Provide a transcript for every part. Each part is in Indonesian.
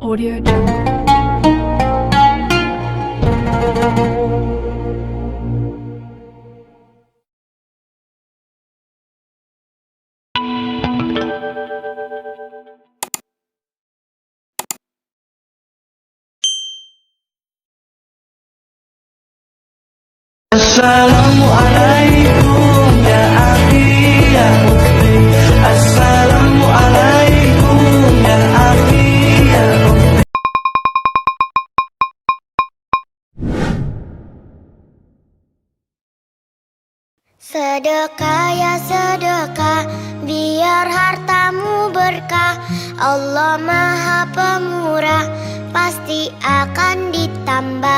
Audio Jungle. Assalamualaikum ya akhi ya ukhti. Assalamualaikum ya akhi ya ukhti. Sedekah ya sedekah, biar hartamu berkah. Allah Maha Pemurah, pasti akan ditambah.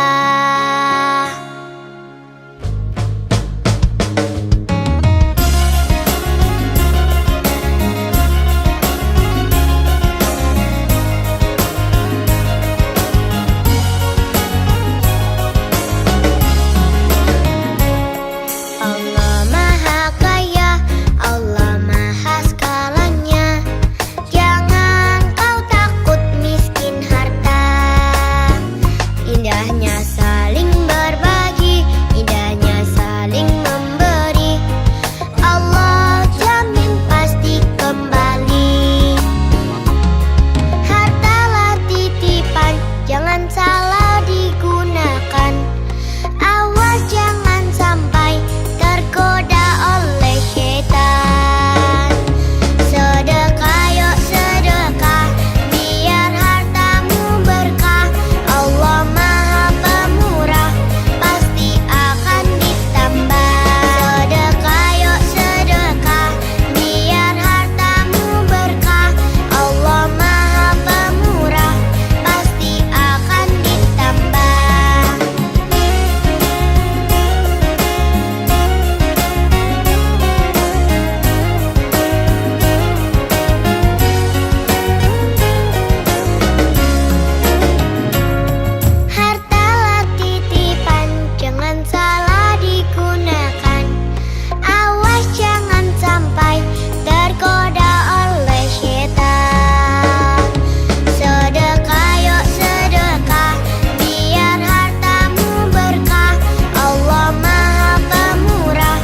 Allah Maha Kaya, Allah Maha segalanya. Jangan kau takut miskin harta. Indahnya saling berbagi, indahnya saling memberi. Allah jamin pasti kembali. Hartalah titipan, jangan salah digunakan. Awas jangan sampai tergoda oleh syaitan. Sedekah yuk sedekah, biar hartamu berkah. Allah Maha Pemurah, pasti akan ditambah. Sedekah yuk sedekah, biar hartamu berkah. Allah Maha Pemurah, pasti akan ditambah. Hartalah titipan, jangan salah digunakan. Awas jangan sampai tergoda oleh syaitan. Sedekah yuk sedekah, biar hartamu berkah. Allah Maha Pemurah,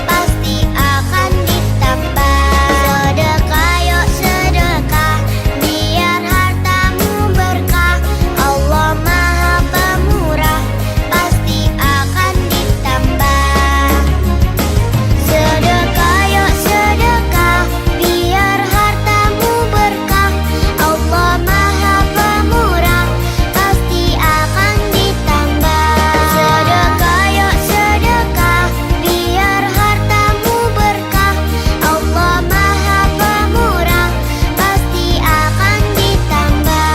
pasti akan ditambah. Sedekah yuk sedekah, biar hartamu berkah. Allah Maha Pemurah, pasti akan ditambah. Sedekah yuk sedekah, biar hartamu berkah. Allah Maha Pemurah, pasti akan ditambah. Sedekah yuk sedekah, biar hartamu berkah. Allah Maha Pemurah, pasti akan ditambah.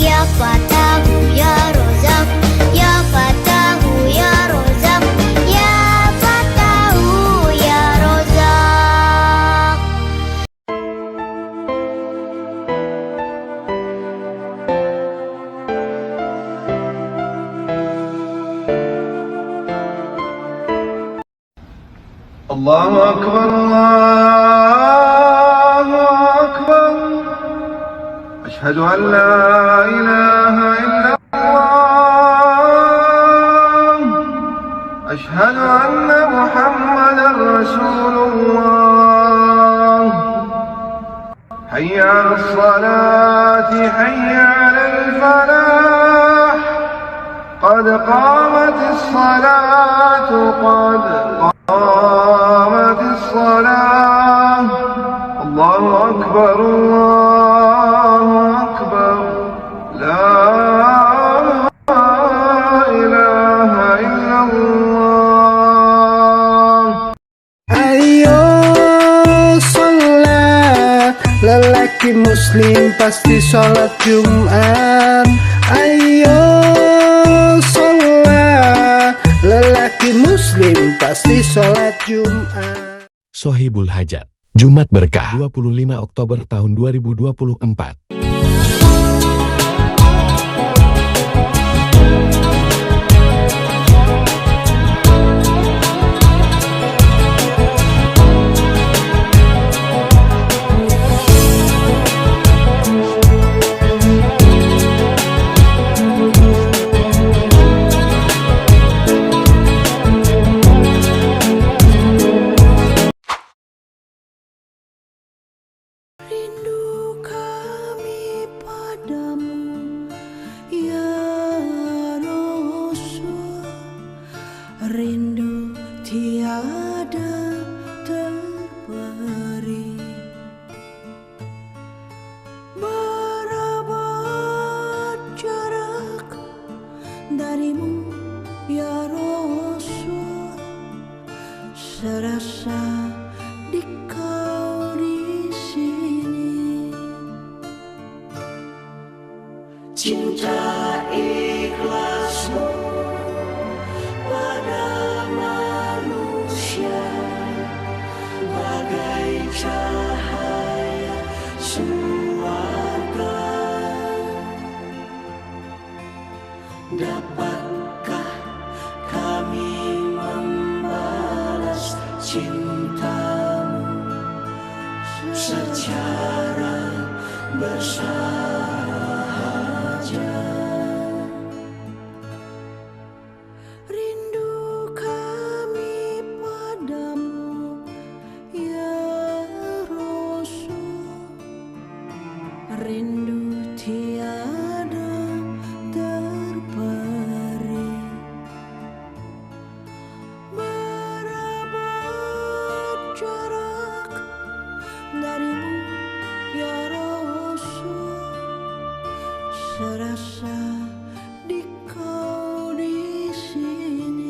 Ya Fatahu ya Rozak, ya Fatahu ya Rozak, ya Fatahu ya Rozak. Allahu Akbar, Allahu Akbar. Ashhadu an la ilaha illallah. Ashhadu anna Muhammadan Rasulullah. Hayya 'alas salati, hayya 'alal falah. قد قامت الصلاة قد قامت الصلاة. الله أكبر الله أكبر. لا إله إلا الله. Ayo sholat, lelaki muslim pasti sholat Jumat. Ayo sholat, lelaki muslim pasti sholat Jumat. Sohibul Hajat, Jumat Berkah, 25 Oktober tahun 2024. cinta ikhlasmu pada manusia bagai cahaya suarga. Dapatkah kami membalas cintamu secara bersahaja? Rindu kami padamu ya Rasul, rindu tiada terperi. Berapa jarak darimu ya Rasul, serasa di kau di sini.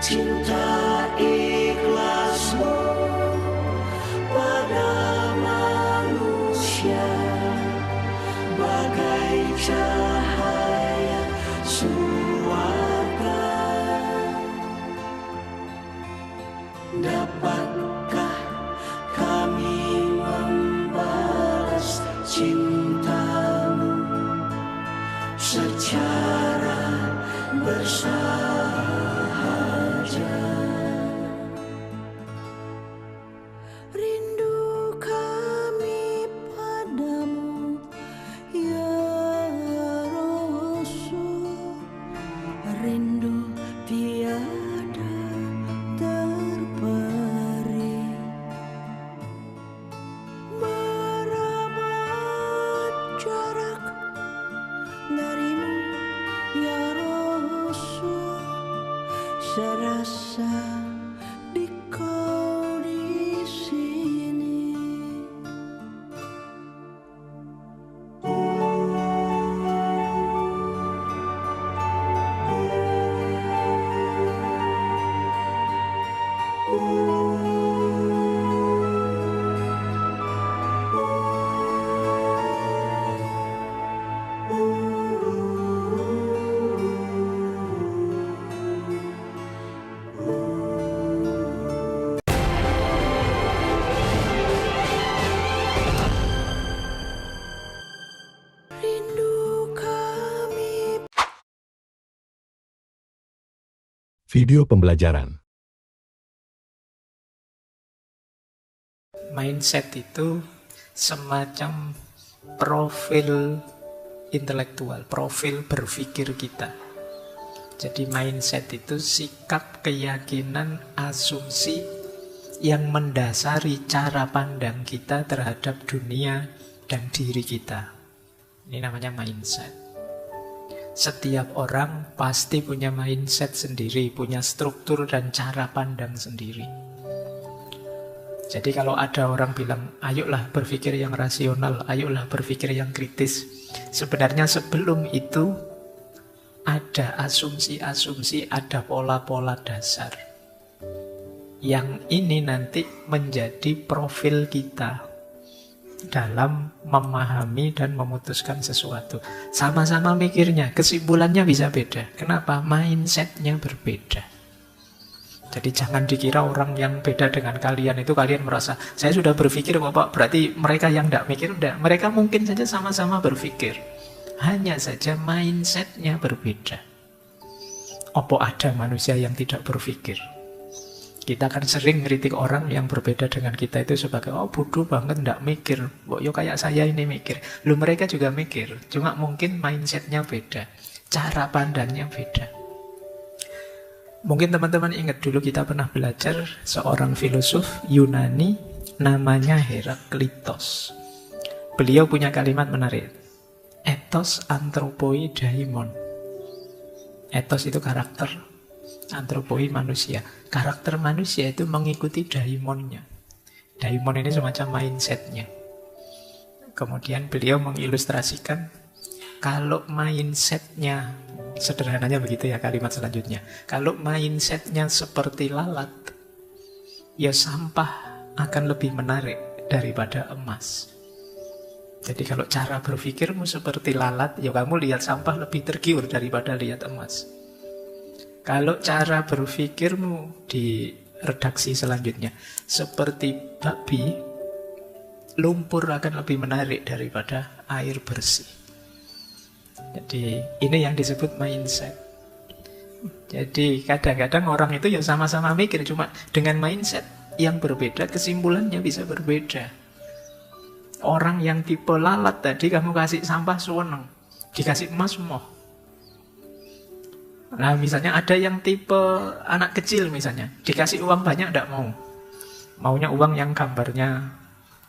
Cinta ikhlasmu pada manusia bagai cahaya suarga. Dapatkah kami membalas cintamu secara bersahaja? Rindu kami padamu ya Rasul, rindu tiada terperi. Berapa jarak darimu ya Rasul, serasa di kau di sini. Video pembelajaran. Mindset itu semacam profil intelektual, profil berpikir kita. Jadi mindset itu sikap, keyakinan, asumsi yang mendasari cara pandang kita terhadap dunia dan diri kita. Ini namanya mindset. Setiap orang pasti punya mindset sendiri, punya struktur dan cara pandang sendiri. Jadi kalau ada orang bilang, ayolah berpikir yang rasional, ayolah berpikir yang kritis. Sebenarnya sebelum itu ada asumsi-asumsi, ada pola-pola dasar. Yang ini nanti menjadi profil kita dalam memahami dan memutuskan sesuatu. Sama-sama mikirnya, kesimpulannya bisa beda. Kenapa? Mindsetnya berbeda. Jadi jangan dikira orang yang beda dengan kalian itu kalian merasa, saya sudah berpikir Bapak, berarti mereka yang tidak mikir. Tidak, mereka mungkin saja sama-sama berpikir. Hanya saja mindsetnya berbeda. Apa ada manusia yang tidak berpikir? Kita kan sering ngeritik orang yang berbeda dengan kita itu sebagai, oh bodoh banget, ndak mikir. Kok yo kayak saya ini mikir. Lu mereka juga mikir, cuma mungkin mindsetnya beda, cara pandangnya beda. Mungkin teman-teman ingat dulu kita pernah belajar seorang filosof Yunani namanya Heraklitos. Beliau punya kalimat menarik. Ethos anthropoi daimon. Ethos itu karakter, antropoi manusia. Karakter manusia itu mengikuti daimonnya. Daimon ini semacam mindsetnya. Kemudian beliau mengilustrasikan kalau mindsetnya, sederhananya begitu ya kalimat selanjutnya. Kalau mindsetnya seperti lalat, ya sampah akan lebih menarik daripada emas. Jadi kalau cara berpikirmu seperti lalat, ya kamu lihat sampah lebih tergiur daripada lihat emas. Kalau cara berpikirmu di redaksi selanjutnya seperti babi, lumpur akan lebih menarik daripada air bersih. Jadi ini yang disebut mindset. Jadi kadang-kadang orang itu ya sama-sama mikir, cuma dengan mindset yang berbeda kesimpulannya bisa berbeda. Orang yang tipe lalat tadi kamu kasih sampah seneng, dikasih emas moh. Nah misalnya ada yang tipe anak kecil misalnya, dikasih uang banyak tidak mau. Maunya uang yang gambarnya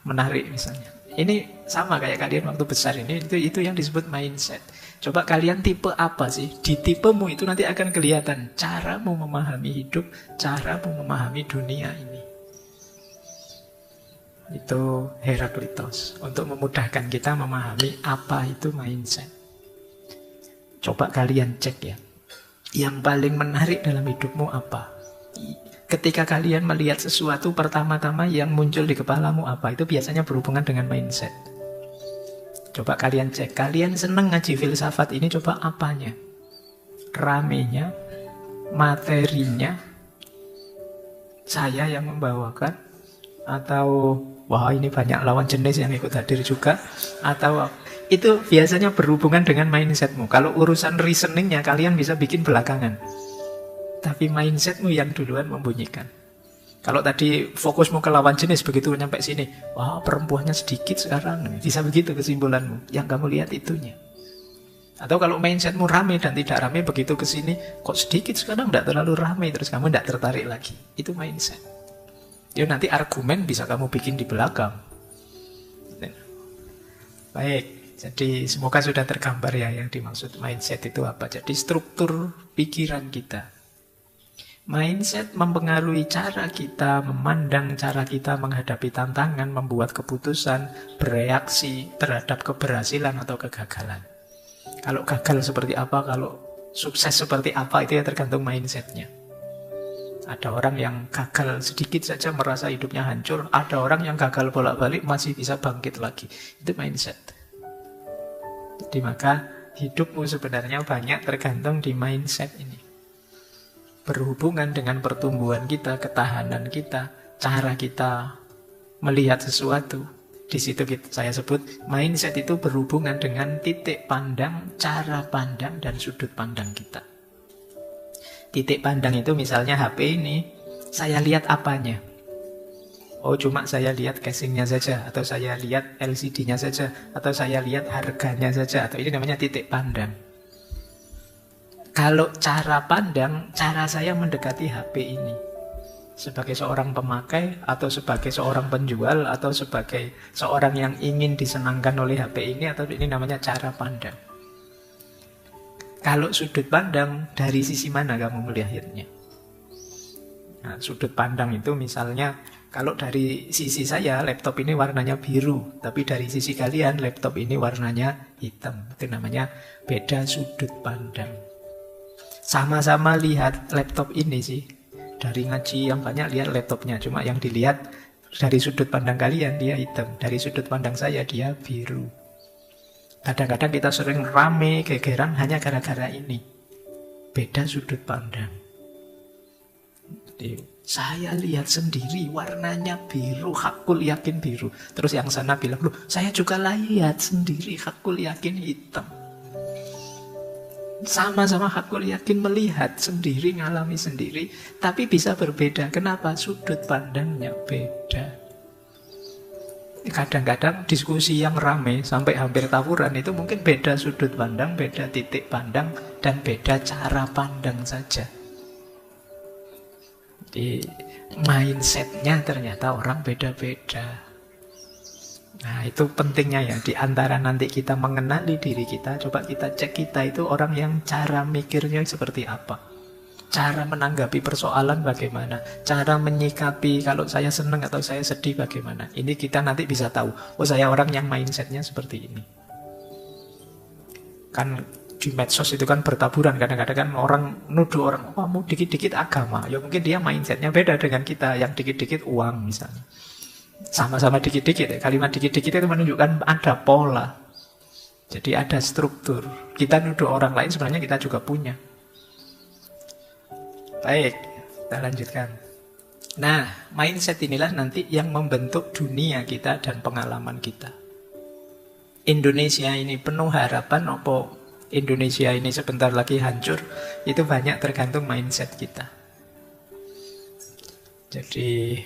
menarik misalnya. Ini sama kayak kalian waktu besar ini, itu yang disebut mindset. Coba kalian tipe apa sih? Di tipemu itu nanti akan kelihatan caramu memahami hidup, caramu memahami dunia ini. Itu Heraklitos untuk memudahkan kita memahami apa itu mindset. Coba kalian cek ya. Yang paling menarik dalam hidupmu apa? Ketika kalian melihat sesuatu, pertama-tama yang muncul di kepalamu apa? Itu biasanya berhubungan dengan mindset. Coba kalian cek. Kalian seneng ngaji filsafat ini, coba apanya? Ramenya, materinya, saya yang membawakan, atau wah ini banyak lawan jenis yang ikut hadir juga, atau itu biasanya berhubungan dengan mindsetmu. Kalau urusan reasoningnya kalian bisa bikin belakangan, tapi mindsetmu yang duluan membunyikan. Kalau tadi fokusmu ke lawan jenis, begitu nyampe sini, wah perempuannya sedikit sekarang, bisa begitu kesimpulanmu. Yang kamu lihat itunya. Atau kalau mindsetmu rame dan tidak rame, begitu ke sini, kok sedikit sekarang, tidak terlalu rame, terus kamu tidak tertarik lagi. Itu mindset. Ya nanti argumen bisa kamu bikin di belakang. Baik. Jadi semoga sudah tergambar ya yang dimaksud mindset itu apa. Jadi struktur pikiran kita. Mindset mempengaruhi cara kita memandang, cara kita menghadapi tantangan, membuat keputusan, bereaksi terhadap keberhasilan atau kegagalan. Kalau gagal seperti apa, kalau sukses seperti apa, itu ya tergantung mindsetnya. Ada orang yang gagal sedikit saja merasa hidupnya hancur. Ada orang yang gagal bolak-balik masih bisa bangkit lagi. Itu mindset. Jadi maka hidupmu sebenarnya banyak tergantung di mindset ini. Berhubungan dengan pertumbuhan kita, ketahanan kita, cara kita melihat sesuatu. Di situ saya sebut mindset itu berhubungan dengan titik pandang, cara pandang, dan sudut pandang kita. Titik pandang itu misalnya HP ini, saya lihat apanya. Oh cuma saya lihat casingnya saja, atau saya lihat LCD-nya saja, atau saya lihat harganya saja, atau ini namanya titik pandang. Kalau cara pandang, cara saya mendekati HP ini sebagai seorang pemakai, atau sebagai seorang penjual, atau sebagai seorang yang ingin disenangkan oleh HP ini, atau ini namanya cara pandang. Kalau sudut pandang, dari sisi mana kamu melihatnya? Nah, sudut pandang itu misalnya, kalau dari sisi saya, laptop ini warnanya biru. Tapi dari sisi kalian, laptop ini warnanya hitam. Itu namanya beda sudut pandang. Sama-sama lihat laptop ini sih. Dari ngaji yang banyak lihat laptopnya. Cuma yang dilihat dari sudut pandang kalian, dia hitam. Dari sudut pandang saya, dia biru. Kadang-kadang kita sering rame, gegeran hanya gara-gara ini. Beda sudut pandang. Jadi, saya lihat sendiri warnanya biru, hakul yakin biru. Terus yang sana bilang, loh saya juga lihat sendiri, hakul yakin hitam. Sama-sama hakul yakin melihat sendiri, ngalami sendiri, tapi bisa berbeda. Kenapa? Sudut pandangnya beda. Kadang-kadang diskusi yang ramai sampai hampir tawuran itu mungkin beda sudut pandang, beda titik pandang, dan beda cara pandang saja. Jadi mindsetnya ternyata orang beda-beda. Nah itu pentingnya ya, di antara nanti kita mengenali diri kita, coba kita cek kita itu orang yang cara mikirnya seperti apa, cara menanggapi persoalan bagaimana, cara menyikapi kalau saya senang atau saya sedih bagaimana. Ini kita nanti bisa tahu, oh saya orang yang mindsetnya seperti ini. Kan di medsos itu kan bertaburan, kadang-kadang kan orang nuduh orang, oh kamu dikit-dikit agama, ya mungkin dia mindsetnya beda dengan kita yang dikit-dikit uang misalnya. Sama-sama dikit-dikit ya. Kalimat dikit-dikit itu menunjukkan ada pola. Jadi ada struktur. Kita nuduh orang lain sebenarnya kita juga punya. Baik, kita lanjutkan. Nah, mindset inilah nanti yang membentuk dunia kita dan pengalaman kita. Indonesia ini penuh harapan, apa Indonesia ini sebentar lagi hancur, itu banyak tergantung mindset kita. Jadi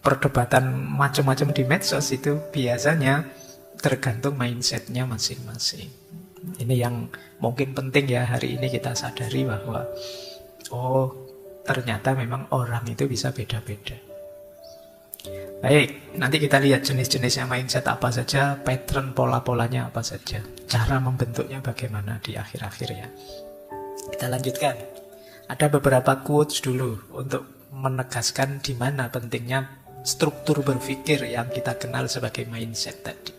perdebatan macam-macam di medsos itu biasanya tergantung mindsetnya masing-masing. Ini yang mungkin penting ya hari ini kita sadari bahwa oh ternyata memang orang itu bisa beda-beda. Baik, nanti kita lihat jenis-jenisnya mindset apa saja, pattern pola-polanya apa saja, cara membentuknya bagaimana di akhir-akhir ya. Kita lanjutkan. Ada beberapa quotes dulu untuk menegaskan di mana pentingnya struktur berpikir yang kita kenal sebagai mindset tadi.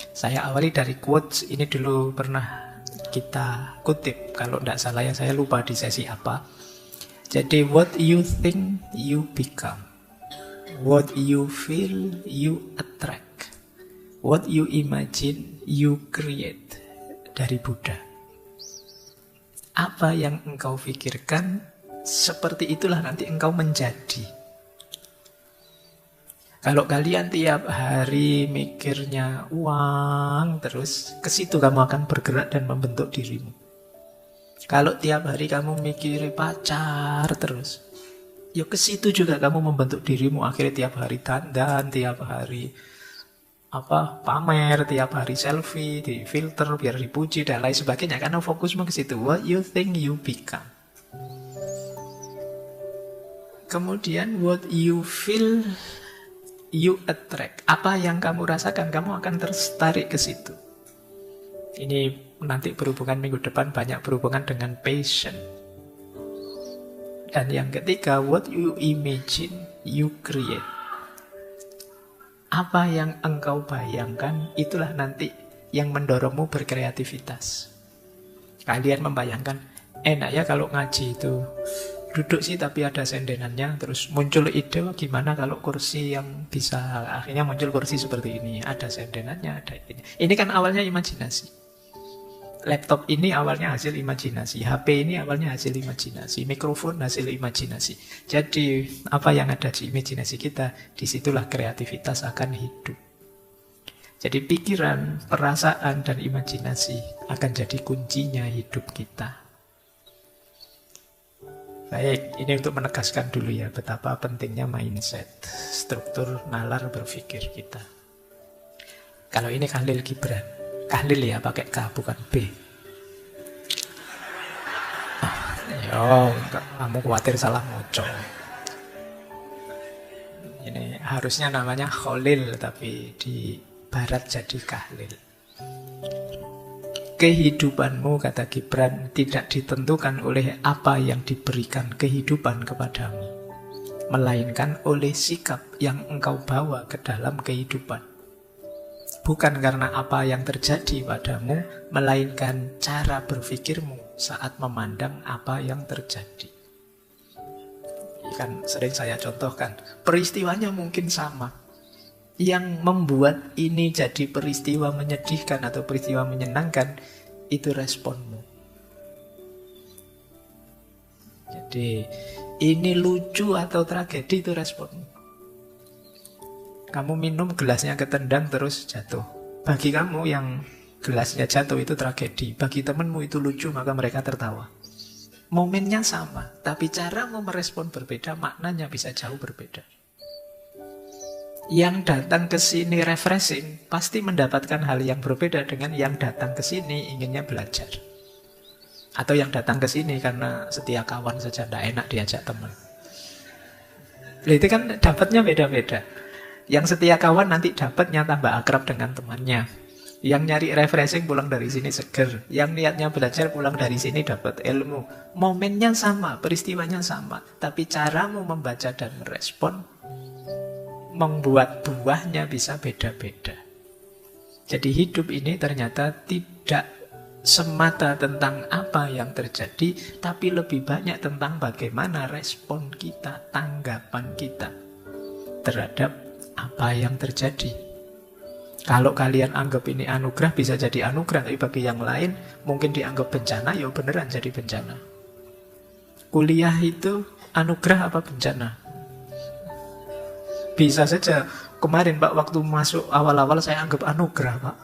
Saya awali dari quotes ini dulu, pernah kita kutip, kalau tidak salah ya, saya lupa di sesi apa. Jadi what you think you become, what you feel you attract, what you imagine you create, dari Buddha. Apa yang engkau pikirkan, seperti itulah nanti engkau menjadi. Kalau kalian tiap hari mikirnya uang terus, ke situ kamu akan bergerak dan membentuk dirimu. Kalau tiap hari kamu mikir pacar terus, ya ke situ juga kamu membentuk dirimu. Akhirnya tiap hari dandan, tiap hari pamer, tiap hari selfie, di filter biar dipuji dan lain sebagainya. Karena fokusmu ke situ. What you think you become. Kemudian what you feel you attract. Apa yang kamu rasakan, kamu akan tertarik ke situ. Ini nanti berhubungan minggu depan banyak berhubungan dengan passion. Dan yang ketiga, what you imagine, you create. Apa yang engkau bayangkan, itulah nanti yang mendorongmu berkreativitas. Kalian membayangkan, enak ya kalau ngaji itu duduk sih tapi ada sendenannya, terus muncul ide gimana kalau kursi yang bisa, akhirnya muncul kursi seperti ini, ada sendenannya, ada ini. Ini kan awalnya imajinasi. Laptop ini awalnya hasil imajinasi, HP ini awalnya hasil imajinasi, mikrofon hasil imajinasi. Jadi apa yang ada di imajinasi kita, disitulah kreativitas akan hidup. Jadi pikiran, perasaan, dan imajinasi akan jadi kuncinya hidup kita. Baik, ini untuk menegaskan dulu ya betapa pentingnya mindset, struktur nalar berpikir kita. Kalau ini Khalil Gibran, Khalil ya pakai K bukan B. Yo, kamu khawatir salah ngocok. Ini harusnya namanya Khalil tapi di barat jadi Khalil. Kehidupanmu, kata Gibran, tidak ditentukan oleh apa yang diberikan kehidupan kepadamu, melainkan oleh sikap yang engkau bawa ke dalam kehidupan. Bukan karena apa yang terjadi padamu, melainkan cara berpikirmu saat memandang apa yang terjadi. Ini kan sering saya contohkan, peristiwanya mungkin sama. Yang membuat ini jadi peristiwa menyedihkan atau peristiwa menyenangkan, itu responmu. Jadi ini lucu atau tragedi, itu responmu. Kamu minum gelasnya ketendang terus jatuh. Bagi kamu yang gelasnya jatuh itu tragedi. Bagi temanmu itu lucu, maka mereka tertawa. Momennya sama, tapi cara mau merespon berbeda, maknanya bisa jauh berbeda. Yang datang ke sini refreshing pasti mendapatkan hal yang berbeda dengan yang datang ke sini inginnya belajar. Atau yang datang ke sini karena setia kawan saja, tidak enak diajak teman. Itu kan dapatnya beda-beda. Yang setia kawan nanti dapatnya tambah akrab dengan temannya. Yang nyari refreshing pulang dari sini seger. Yang niatnya belajar pulang dari sini dapat ilmu. Momennya sama, peristiwanya sama. Tapi caramu membaca dan merespon membuat buahnya bisa beda-beda. Jadi hidup ini ternyata tidak semata tentang apa yang terjadi, tapi lebih banyak tentang bagaimana respon kita, tanggapan kita terhadap apa yang terjadi. Kalau kalian anggap ini anugerah, bisa jadi anugerah, tapi bagi yang lain mungkin dianggap bencana, ya beneran jadi bencana. Kuliah itu anugerah apa bencana? Bisa saja kemarin Pak, waktu masuk awal-awal saya anggap anugerah Pak,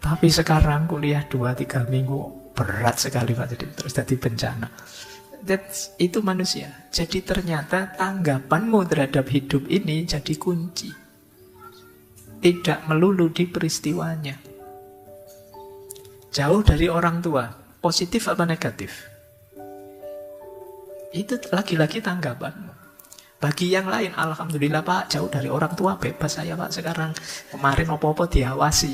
tapi sekarang kuliah 2-3 minggu berat sekali Pak, jadi terus jadi bencana. Itu manusia. Jadi ternyata tanggapanmu terhadap hidup ini jadi kunci. Tidak melulu di peristiwanya. Jauh dari orang tua, positif apa negatif? Itu lagi-lagi tanggapanmu. Bagi yang lain, alhamdulillah Pak, jauh dari orang tua, bebas saya Pak sekarang. Kemarin apa-apa diawasi.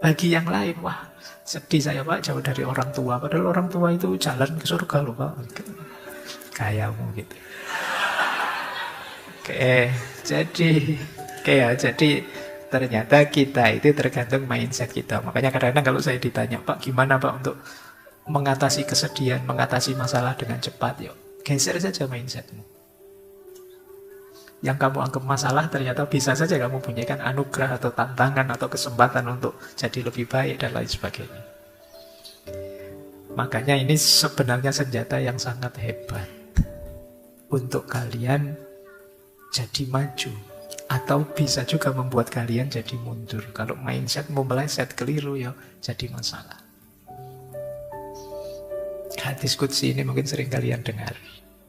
Bagi yang lain, wah sedih saya Pak, jauh dari orang tua. Padahal orang tua itu jalan ke surga loh Pak. Kayamu gitu. Jadi ternyata kita itu tergantung mindset kita. Makanya kadang-kadang kalau saya ditanya, Pak gimana Pak untuk mengatasi kesedihan, mengatasi masalah dengan cepat, yuk geser saja mindsetmu. Yang kamu anggap masalah ternyata bisa saja kamu bunyikan anugerah atau tantangan atau kesempatan untuk jadi lebih baik dan lain sebagainya. Makanya ini sebenarnya senjata yang sangat hebat untuk kalian jadi maju, atau bisa juga membuat kalian jadi mundur. Kalau mindsetmu meleset keliru, ya jadi masalah. Hadis qudsi ini mungkin sering kalian dengar.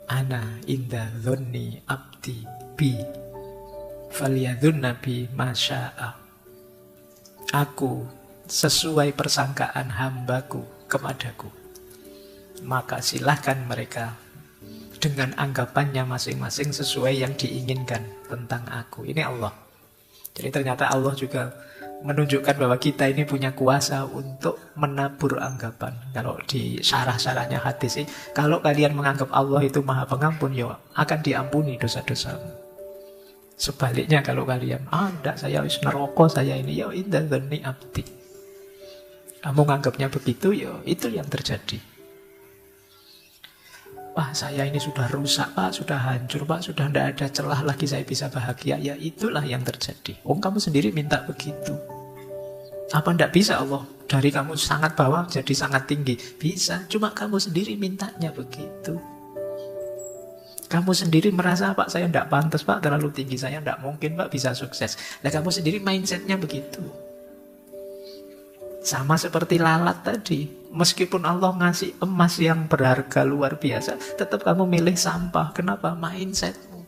Ana inda dhonni abdi bi falyadhunna bi masya'a. Aku sesuai persangkaan hambaku kepadaku, maka silahkan mereka dengan anggapannya masing-masing sesuai yang diinginkan tentang aku. Ini Allah. Jadi ternyata Allah juga menunjukkan bahwa kita ini punya kuasa untuk menabur anggapan. Kalau di syarah-syarahnya hadis ini, kalau kalian menganggap Allah itu maha pengampun, ya akan diampuni dosa-dosamu. Sebaliknya kalau kalian, enggak, saya wis neraka, saya ini, ya inda dzanni abdi, kamu menganggapnya begitu, ya itu yang terjadi. Wah saya ini sudah rusak Pak, sudah hancur Pak, sudah tidak ada celah lagi saya bisa bahagia. Ya itulah yang terjadi. Kamu sendiri minta begitu. Apa tidak bisa Allah dari kamu sangat bawah jadi sangat tinggi? Bisa, cuma kamu sendiri mintanya begitu. Kamu sendiri merasa Pak saya tidak pantas Pak, terlalu tinggi, saya tidak mungkin Pak bisa sukses. Nah kamu sendiri mindsetnya begitu. Sama seperti lalat tadi, meskipun Allah ngasih emas yang berharga luar biasa, tetap kamu milih sampah. Kenapa? Mindsetmu.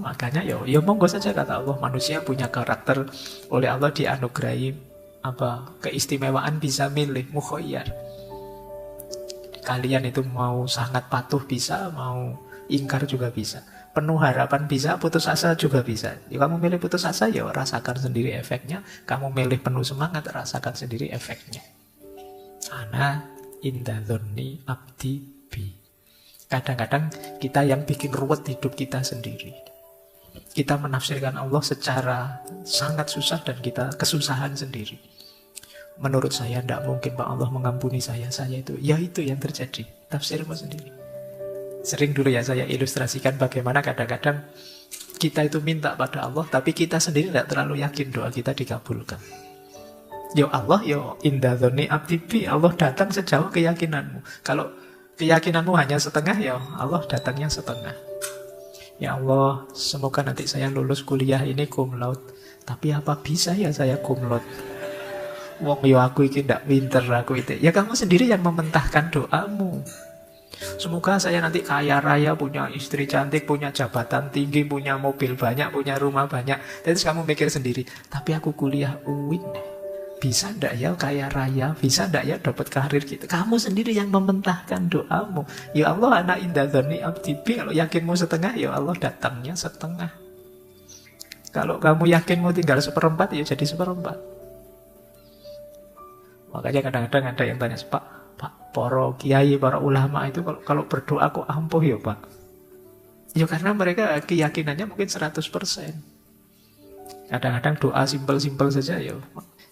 Makanya ya monggo saja kata Allah, manusia punya karakter, oleh Allah dianugerahi keistimewaan bisa milih, mukhayyar. Kalian itu mau sangat patuh bisa, mau ingkar juga bisa. Penuh harapan bisa, putus asa juga bisa. Ya, kamu milih putus asa, ya rasakan sendiri efeknya. Kamu milih penuh semangat, rasakan sendiri efeknya. Ana inda dzanni abdi bi. Kadang-kadang kita yang bikin ruwet hidup kita sendiri. Kita menafsirkan Allah secara sangat susah dan kita kesusahan sendiri. Menurut saya tidak mungkin Pak Allah mengampuni saya itu. Ya itu yang terjadi. Tafsirmu sendiri. Sering dulu ya saya ilustrasikan bagaimana kadang-kadang kita itu minta pada Allah, tapi kita sendiri tidak terlalu yakin doa kita dikabulkan. Ya Allah, ya inda dzanni abdi bi, Allah datang sejauh keyakinanmu. Kalau keyakinanmu hanya setengah, ya Allah datangnya setengah. Ya Allah, semoga nanti saya lulus kuliah ini cum laude. Tapi apa bisa ya saya cum laude? Wong yo aku iki ndak pinter aku itu. Ya kamu sendiri yang mementahkan doamu. Semoga saya nanti kaya raya, punya istri cantik, punya jabatan tinggi, punya mobil banyak, punya rumah banyak. Terus kamu mikir sendiri, tapi aku kuliah UIN, bisa ndak ya kaya raya, bisa ndak ya dapat karir gitu. Kamu sendiri yang mementahkan doamu. Ya Allah, ana inda dzanni abdi bi. Kalau yakinmu setengah, ya Allah datangnya setengah. Kalau kamu yakinmu tinggal seperempat, ya jadi seperempat. Makanya kadang-kadang ada yang tanya, Pak, para kiai, para ulama itu kalau berdoa kok ampuh ya Pak? Ya karena mereka keyakinannya mungkin 100%. Kadang-kadang doa simpel-simpel saja ya.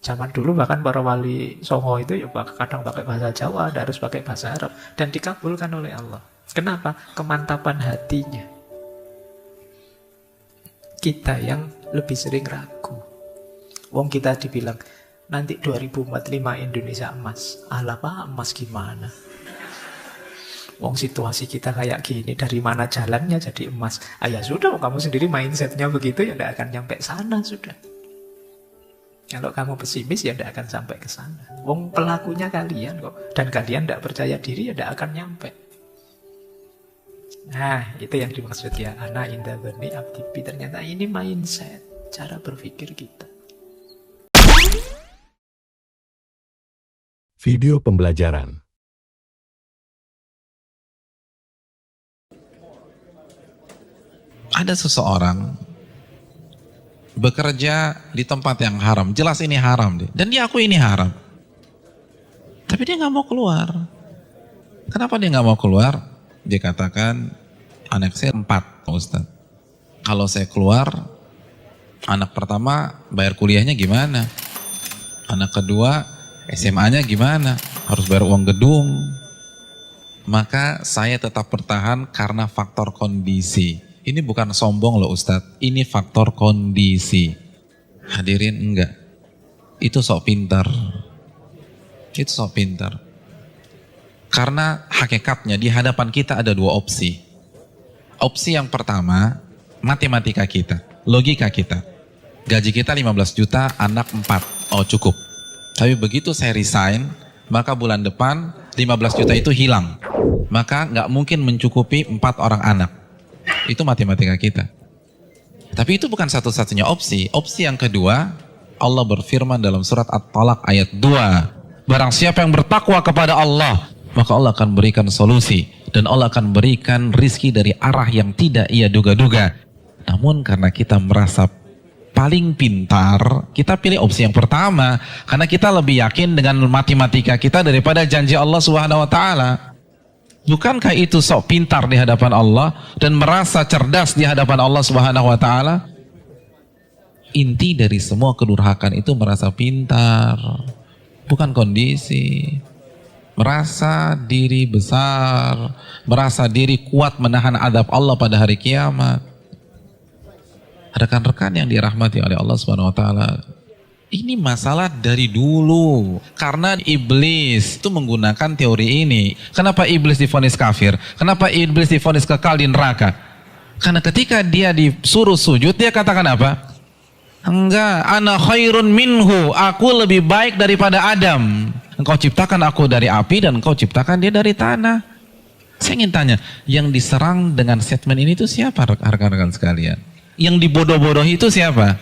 Zaman dulu bahkan para wali songo itu ya kadang pakai bahasa Jawa, ada harus pakai bahasa Arab. Dan dikabulkan oleh Allah. Kenapa? Kemantapan hatinya. Kita yang lebih sering ragu. Wong kita dibilang, nanti 2045 Indonesia emas. Alah Pak, emas gimana? Wong situasi kita kayak gini, dari mana jalannya jadi emas? Ya sudah, kamu sendiri mindsetnya begitu, ya tidak akan nyampe sana sudah. Kalau kamu pesimis, ya tidak akan sampai ke sana. Wong pelakunya kalian kok. Dan kalian tidak percaya diri, ya tidak akan nyampe. Nah, itu yang dimaksud ya. Ana inda dzanni abdi bi. Ternyata ini mindset, cara berpikir kita. Video pembelajaran. Ada seseorang bekerja di tempat yang haram. Jelas ini haram deh. Dan dia akui ini haram. Tapi dia nggak mau keluar. Kenapa dia nggak mau keluar? Dia katakan, anak saya 4, Ustaz. Kalau saya keluar, anak pertama bayar kuliahnya gimana? Anak kedua SMA-nya gimana? Harus bayar uang gedung. Maka saya tetap bertahan karena faktor kondisi. Ini bukan sombong loh Ustadz, ini faktor kondisi. Hadirin enggak. Itu sok pintar. Itu sok pintar. Karena hakikatnya di hadapan kita ada 2 opsi. Opsi yang pertama, matematika kita, logika kita. Gaji kita 15 juta, anak 4. Oh cukup. Tapi begitu saya resign, maka bulan depan 15 juta itu hilang. Maka nggak mungkin mencukupi 4 orang anak. Itu matematika kita. Tapi itu bukan satu-satunya opsi. Opsi yang kedua, Allah berfirman dalam surat At-Talaq ayat 2. Barang siapa yang bertakwa kepada Allah, maka Allah akan berikan solusi. Dan Allah akan berikan rizki dari arah yang tidak ia duga-duga. Namun karena kita merasa paling pintar, kita pilih opsi yang pertama karena kita lebih yakin dengan matematika kita daripada janji Allah Subhanahu wa taala. Bukankah itu sok pintar di hadapan Allah dan merasa cerdas di hadapan Allah Subhanahu wa taala? Inti dari semua kedurhakaan itu merasa pintar, bukan kondisi. Merasa diri besar, merasa diri kuat menahan azab Allah pada hari kiamat. Rekan-rekan yang dirahmati oleh Allah Subhanahu wa taala, ini masalah dari dulu. Karena iblis itu menggunakan teori ini. Kenapa iblis divonis kafir? Kenapa iblis divonis kekal di neraka? Karena ketika dia disuruh sujud, dia katakan apa? Enggak, ana khairun minhu, aku lebih baik daripada Adam. Engkau ciptakan aku dari api dan engkau ciptakan dia dari tanah. Saya ingin tanya, yang diserang dengan statement ini itu siapa rekan-rekan sekalian? Yang dibodoh-bodohi itu siapa?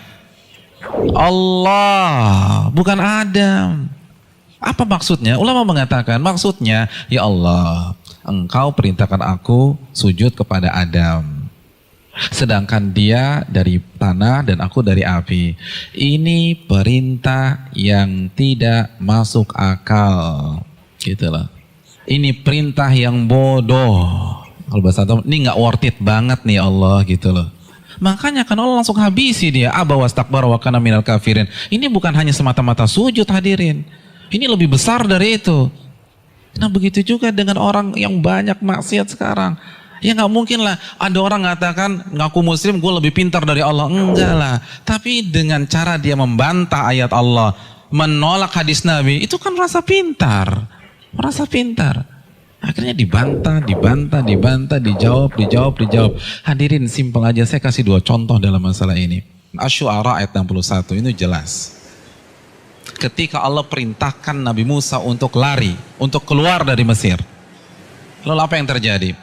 Allah, bukan Adam. Apa maksudnya? Ulama mengatakan maksudnya, ya Allah, engkau perintahkan aku sujud kepada Adam. Sedangkan dia dari tanah dan aku dari api. Ini perintah yang tidak masuk akal. Gitulah. Ini perintah yang bodoh. Kalau bahasa Arab, ini nggak worth it banget nih Allah gitu loh. Makanya kan Allah langsung habisi dia. Aba wastakbara wa kana minal kafirin. Ini bukan hanya semata-mata sujud hadirin. Ini lebih besar dari itu. Nah begitu juga dengan orang yang banyak maksiat sekarang. Ya nggak mungkin lah ada orang mengatakan ngaku muslim gue lebih pintar dari Allah. Enggak lah. Tapi dengan cara dia membantah ayat Allah, menolak hadis Nabi, itu kan rasa pintar. Merasa pintar. Akhirnya dibantah, dijawab. Hadirin, simpel aja, saya kasih 2 contoh dalam masalah ini. Asy-Syu'ara ayat 61 ini jelas. Ketika Allah perintahkan Nabi Musa untuk lari, untuk keluar dari Mesir. Lalu apa yang terjadi?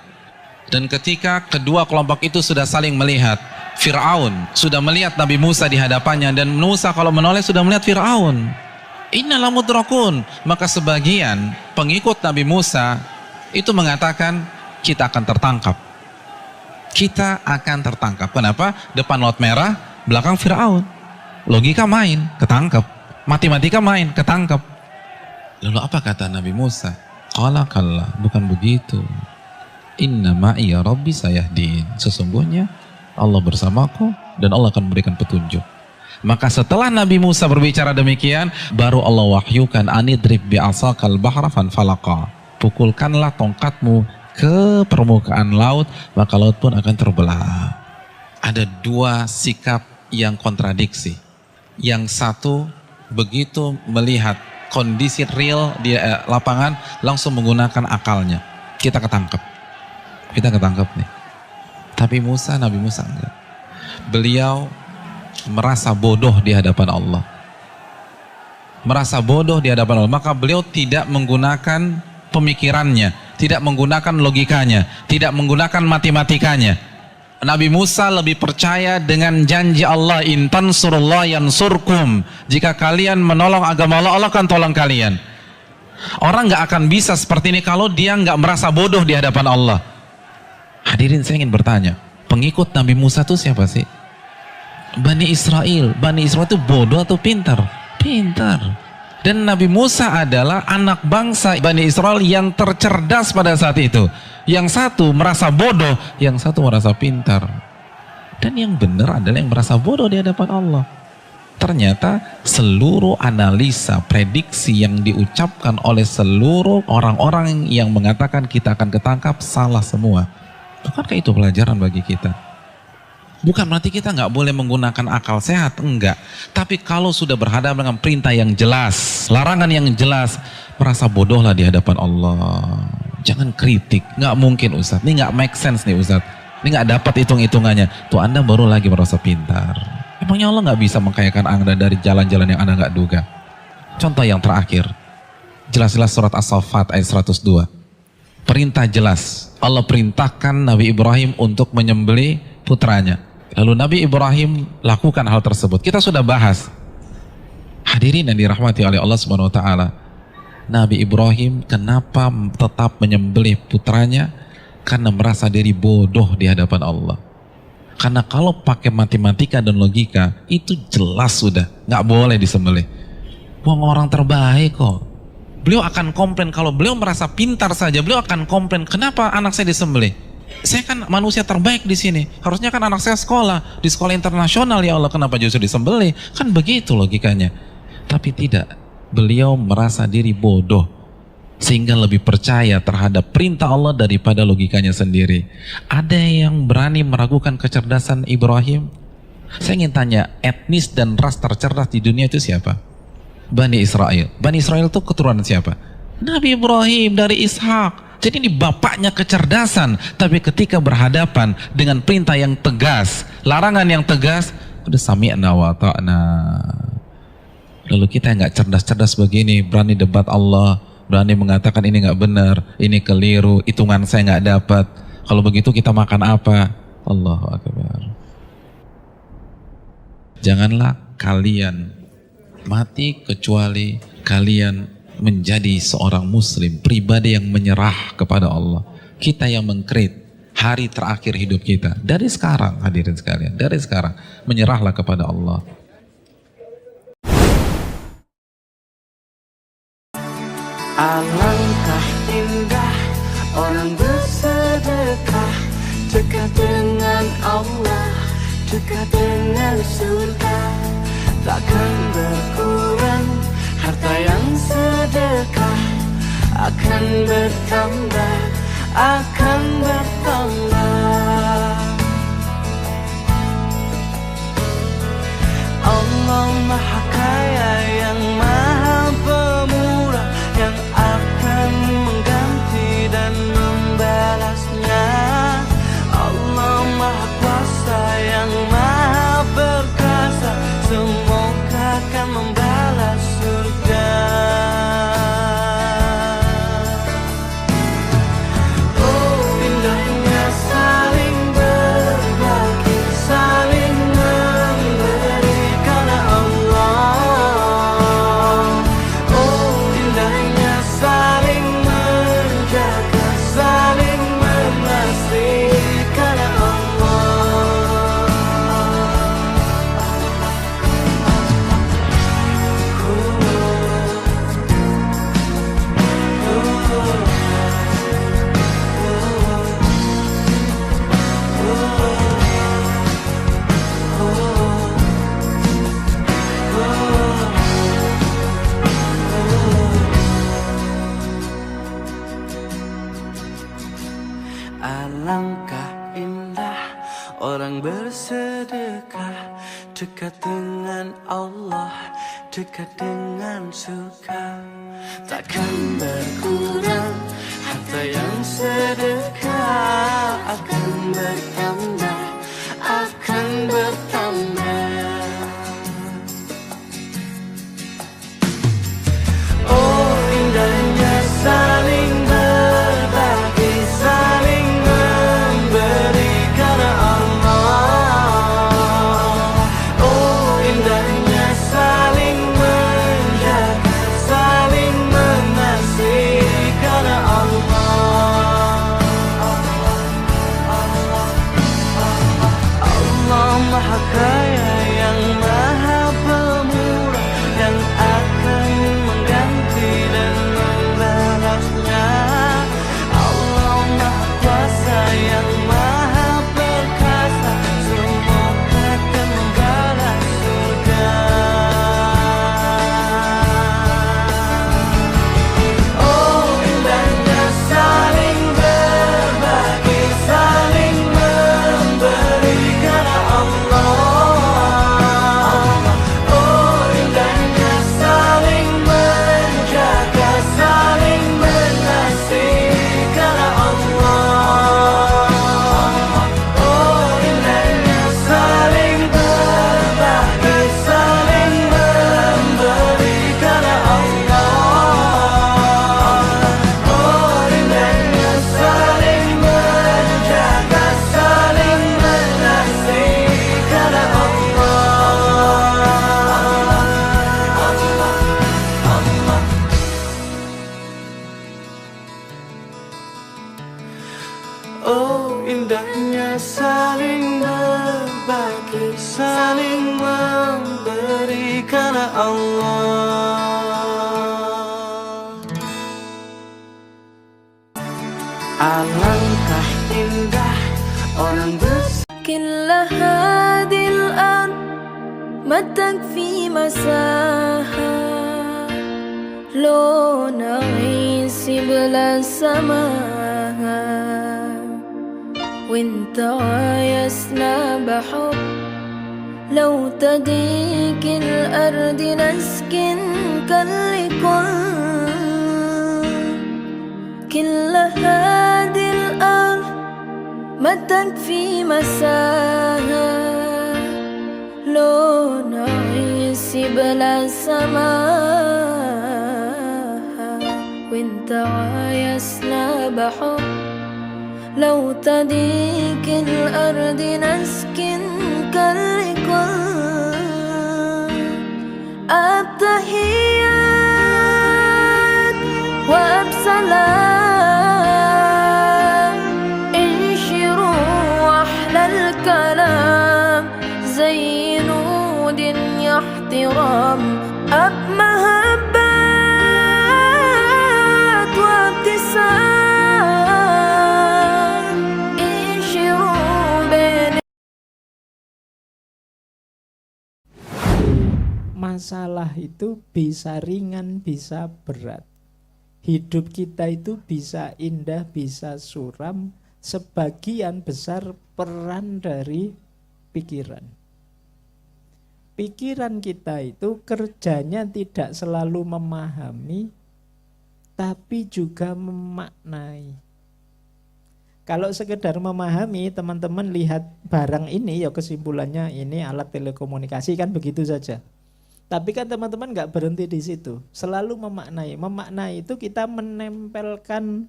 Dan ketika kedua kelompok itu sudah saling melihat, Fir'aun sudah melihat Nabi Musa di hadapannya, dan Musa kalau menoleh sudah melihat Fir'aun. Innal mudrakun. Maka sebagian pengikut Nabi Musa itu mengatakan, kita akan tertangkap. Kita akan tertangkap. Kenapa? Depan laut merah, belakang Fir'aun. Logika main, ketangkep. Matematika main, ketangkep. Lalu apa kata Nabi Musa? Qala kalla, bukan begitu. Inna ma'iya rabbi sayahdin. Sesungguhnya Allah bersamaku dan Allah akan memberikan petunjuk. Maka setelah Nabi Musa berbicara demikian, baru Allah wahyukan anidrib bi'asakal bahra fanfalaqa. Pukulkanlah tongkatmu ke permukaan laut, maka laut pun akan terbelah. Ada 2 sikap yang kontradiksi. Yang satu begitu melihat kondisi real di lapangan langsung menggunakan akalnya. Kita ketangkep nih. Tapi Nabi Musa enggak. Beliau merasa bodoh di hadapan Allah. Maka beliau tidak menggunakan pemikirannya, tidak menggunakan logikanya, tidak menggunakan matematikanya. Nabi Musa lebih percaya dengan janji Allah, in tansurullah yansurkum. Jika kalian menolong agama Allah, Allah akan tolong kalian. Orang nggak akan bisa seperti ini kalau dia nggak merasa bodoh di hadapan Allah. Hadirin, saya ingin bertanya, pengikut Nabi Musa itu siapa sih? Bani Israel. Bani Israel itu bodoh atau pintar? Pintar. Dan Nabi Musa adalah anak bangsa Bani Israel yang tercerdas pada saat itu. Yang satu merasa bodoh, yang satu merasa pintar. Dan yang benar adalah yang merasa bodoh di hadapan Allah. Ternyata seluruh analisa, prediksi yang diucapkan oleh seluruh orang-orang yang mengatakan kita akan ketangkap salah semua. Bukankah itu pelajaran bagi kita? Bukan berarti kita nggak boleh menggunakan akal sehat, enggak. Tapi kalau sudah berhadapan dengan perintah yang jelas, larangan yang jelas, merasa bodohlah di hadapan Allah. Jangan kritik, nggak mungkin Ustadz, ini nggak make sense nih Ustadz, ini nggak dapat hitung-hitungannya. Tuh Anda baru lagi merasa pintar. Emangnya Allah nggak bisa mengkayakan Anda dari jalan-jalan yang Anda nggak duga? Contoh yang terakhir, jelas-jelas surat As-Saffat ayat 102. Perintah jelas, Allah perintahkan Nabi Ibrahim untuk menyembelih putranya. Lalu Nabi Ibrahim lakukan hal tersebut. Kita sudah bahas. Hadirin yang dirahmati oleh Allah Subhanahu wa taala. Nabi Ibrahim kenapa tetap menyembelih putranya? Karena merasa diri bodoh di hadapan Allah. Karena kalau pakai matematika dan logika, itu jelas sudah nggak boleh disembelih. Wong orang terbaik kok. Beliau akan komplain, kalau beliau merasa pintar saja, beliau akan komplain, kenapa anak saya disembelih? Saya kan manusia terbaik di sini. Harusnya kan anak saya sekolah di sekolah internasional, ya Allah, kenapa justru disembelih? Kan begitu logikanya. Tapi tidak. Beliau merasa diri bodoh sehingga lebih percaya terhadap perintah Allah daripada logikanya sendiri. Ada yang berani meragukan kecerdasan Ibrahim? Saya ingin tanya, etnis dan ras tercerdas di dunia itu siapa? Bani Israel. Bani Israel itu keturunan siapa? Nabi Ibrahim dari Ishak. Jadi ini bapaknya kecerdasan. Tapi ketika berhadapan dengan perintah yang tegas, larangan yang tegas, udah sami'na wa ta'na. Lalu kita yang nggak cerdas-cerdas begini, berani debat Allah, berani mengatakan ini nggak benar, ini keliru, hitungan saya nggak dapat. Kalau begitu kita makan apa? Allahu Akbar. Janganlah kalian mati kecuali kalian menjadi seorang muslim, pribadi yang menyerah kepada Allah. Kita yang mengkrit hari terakhir hidup kita. Dari sekarang, hadirin sekalian, dari sekarang menyerahlah kepada Allah. Alangkah indah orang bersedekah, dekat dengan Allah, dekat dengan surga. Takkan berkurang harta yang sedekah, akan bertambah, akan bertambah. Allah Maha Kaya yang Maha Pemurah, yang akan mengganti dan bersedekah, dekat dengan Allah, dekat dengan surga. Takkan berkurang harta yang sedekah, akan bertambah, akan bertambah. Oh indahnya saling berbagi, saling memberi karena Allah. Oh indahnya saling menjaga, saling mengasihi karena Allah. Allah Maha Kaya yang Maha Pemurah, yang akan mengganti dan membalasnya. Allah Maha Kuasa yang Maha Perkasa, semua akan membalas surga. Oh indahnya saling berbagi, saling memberi karena Allah. Oh indahnya saling menjaga, saling mengasihi karena Allah. Oh indahnya saling berbagi, saling memberi karena Allah. Oh indahnya saling menjaga, saling mengasihi karena Allah. Oh indahnya saling berbagi, saling memberi karena Allah. Alangkah indah orang كل هذه الأرض ما تكفي مساحة لو نعيش بلا سماها وانت عايزنا بحب لو تديك الأرض نسكن كل هذه الأرض ما تكفي مساها لو نعيش بلا سماها وانت عايزنا بحب لو تديك الأرض نسكن التحيات وأبسلام انشروا أحلى الكلام زينوا دنيا احترام أب محبات وابتسام انشروا بين Masalah itu bisa ringan, bisa berat. Hidup kita itu bisa indah, bisa suram. Sebagian besar peran dari pikiran. Pikiran kita itu kerjanya tidak selalu memahami, tapi juga memaknai. Kalau sekedar memahami, teman-teman lihat barang ini, ya kesimpulannya ini alat telekomunikasi, kan begitu saja. Tapi kan teman-teman nggak berhenti di situ, selalu memaknai. Memaknai itu kita menempelkan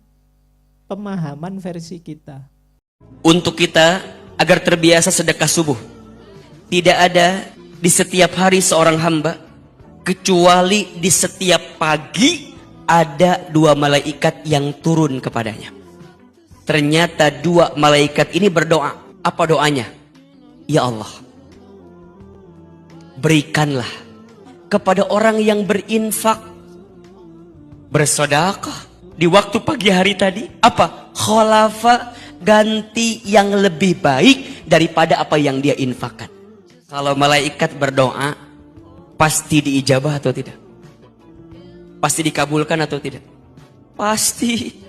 pemahaman versi kita. Untuk kita agar terbiasa sedekah subuh. Tidak ada di setiap hari seorang hamba, kecuali di setiap pagi ada 2 malaikat yang turun kepadanya. Ternyata 2 malaikat ini berdoa. Apa doanya? Ya Allah, berikanlah kepada orang yang berinfak, bersedekah di waktu pagi hari tadi, apa? Khalafa, ganti yang lebih baik daripada apa yang dia infakkan. Kalau malaikat berdoa, pasti diijabah atau tidak? Pasti dikabulkan atau tidak? Pasti.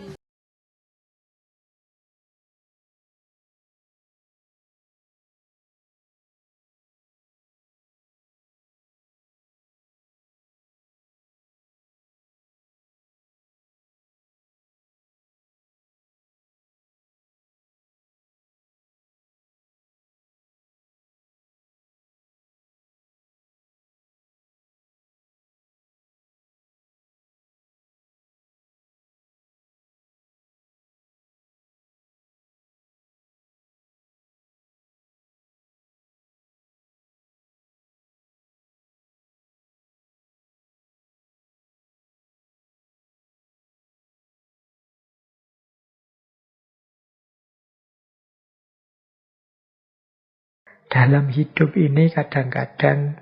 Dalam hidup ini kadang-kadang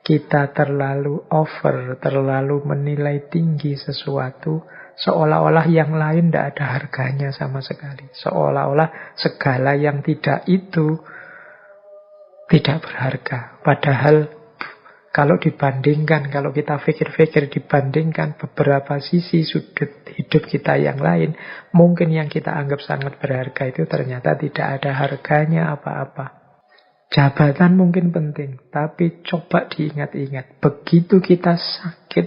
kita terlalu over, terlalu menilai tinggi sesuatu, seolah-olah yang lain tidak ada harganya sama sekali. Seolah-olah segala yang tidak itu tidak berharga. Padahal kalau dibandingkan, kalau kita pikir-pikir dibandingkan beberapa sisi sudut hidup kita yang lain, mungkin yang kita anggap sangat berharga itu ternyata tidak ada harganya apa-apa. Jabatan mungkin penting, tapi coba diingat-ingat. Begitu kita sakit,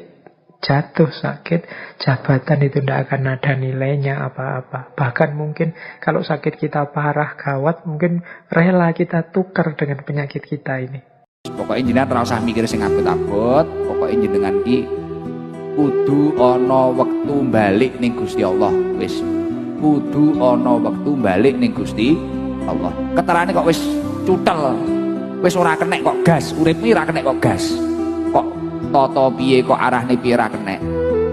jatuh sakit, jabatan itu tidak akan ada nilainya apa-apa. Bahkan mungkin kalau sakit kita parah, gawat, mungkin rela kita tukar dengan penyakit kita ini. Pokoknya jenengan ora usah mikir sing abot-abot, pokoknya jenengan ki kudu ana wektu balik ning Gusti Allah. Wis kudu ana wektu balik ning Gusti Allah. Keterane kok wis cutel. Wis ora kenek kok gas, uripmu ora kenek kok gas. Kok tata piye kok arahne piye ora kenek.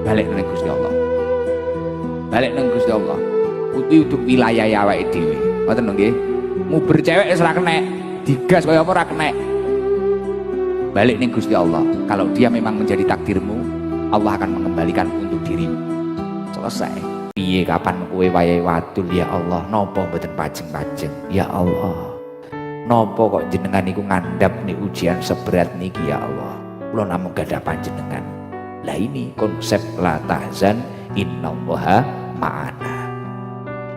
Balik ning Gusti Allah. Balik ning Gusti Allah. Kudu uduk wilayah awake dhewe. Ngoten lho nggih. Nguber cewek wis ora kenek, digas kaya apa ora kenek. Balik ning Gusti Allah. Kalau dia memang menjadi takdirmu, Allah akan mengembalikan untuk dirimu. Selesai. Piye kapan kowe wayahe wadul ya Allah, napa mboten pajeng-pajeng ya Allah. Napa kok jenengan iku ngandhap nih ujian seberat niki ya Allah. Kula namung gadah panjenengan. Lah ini konsep la tahzan innallaha ma'ana.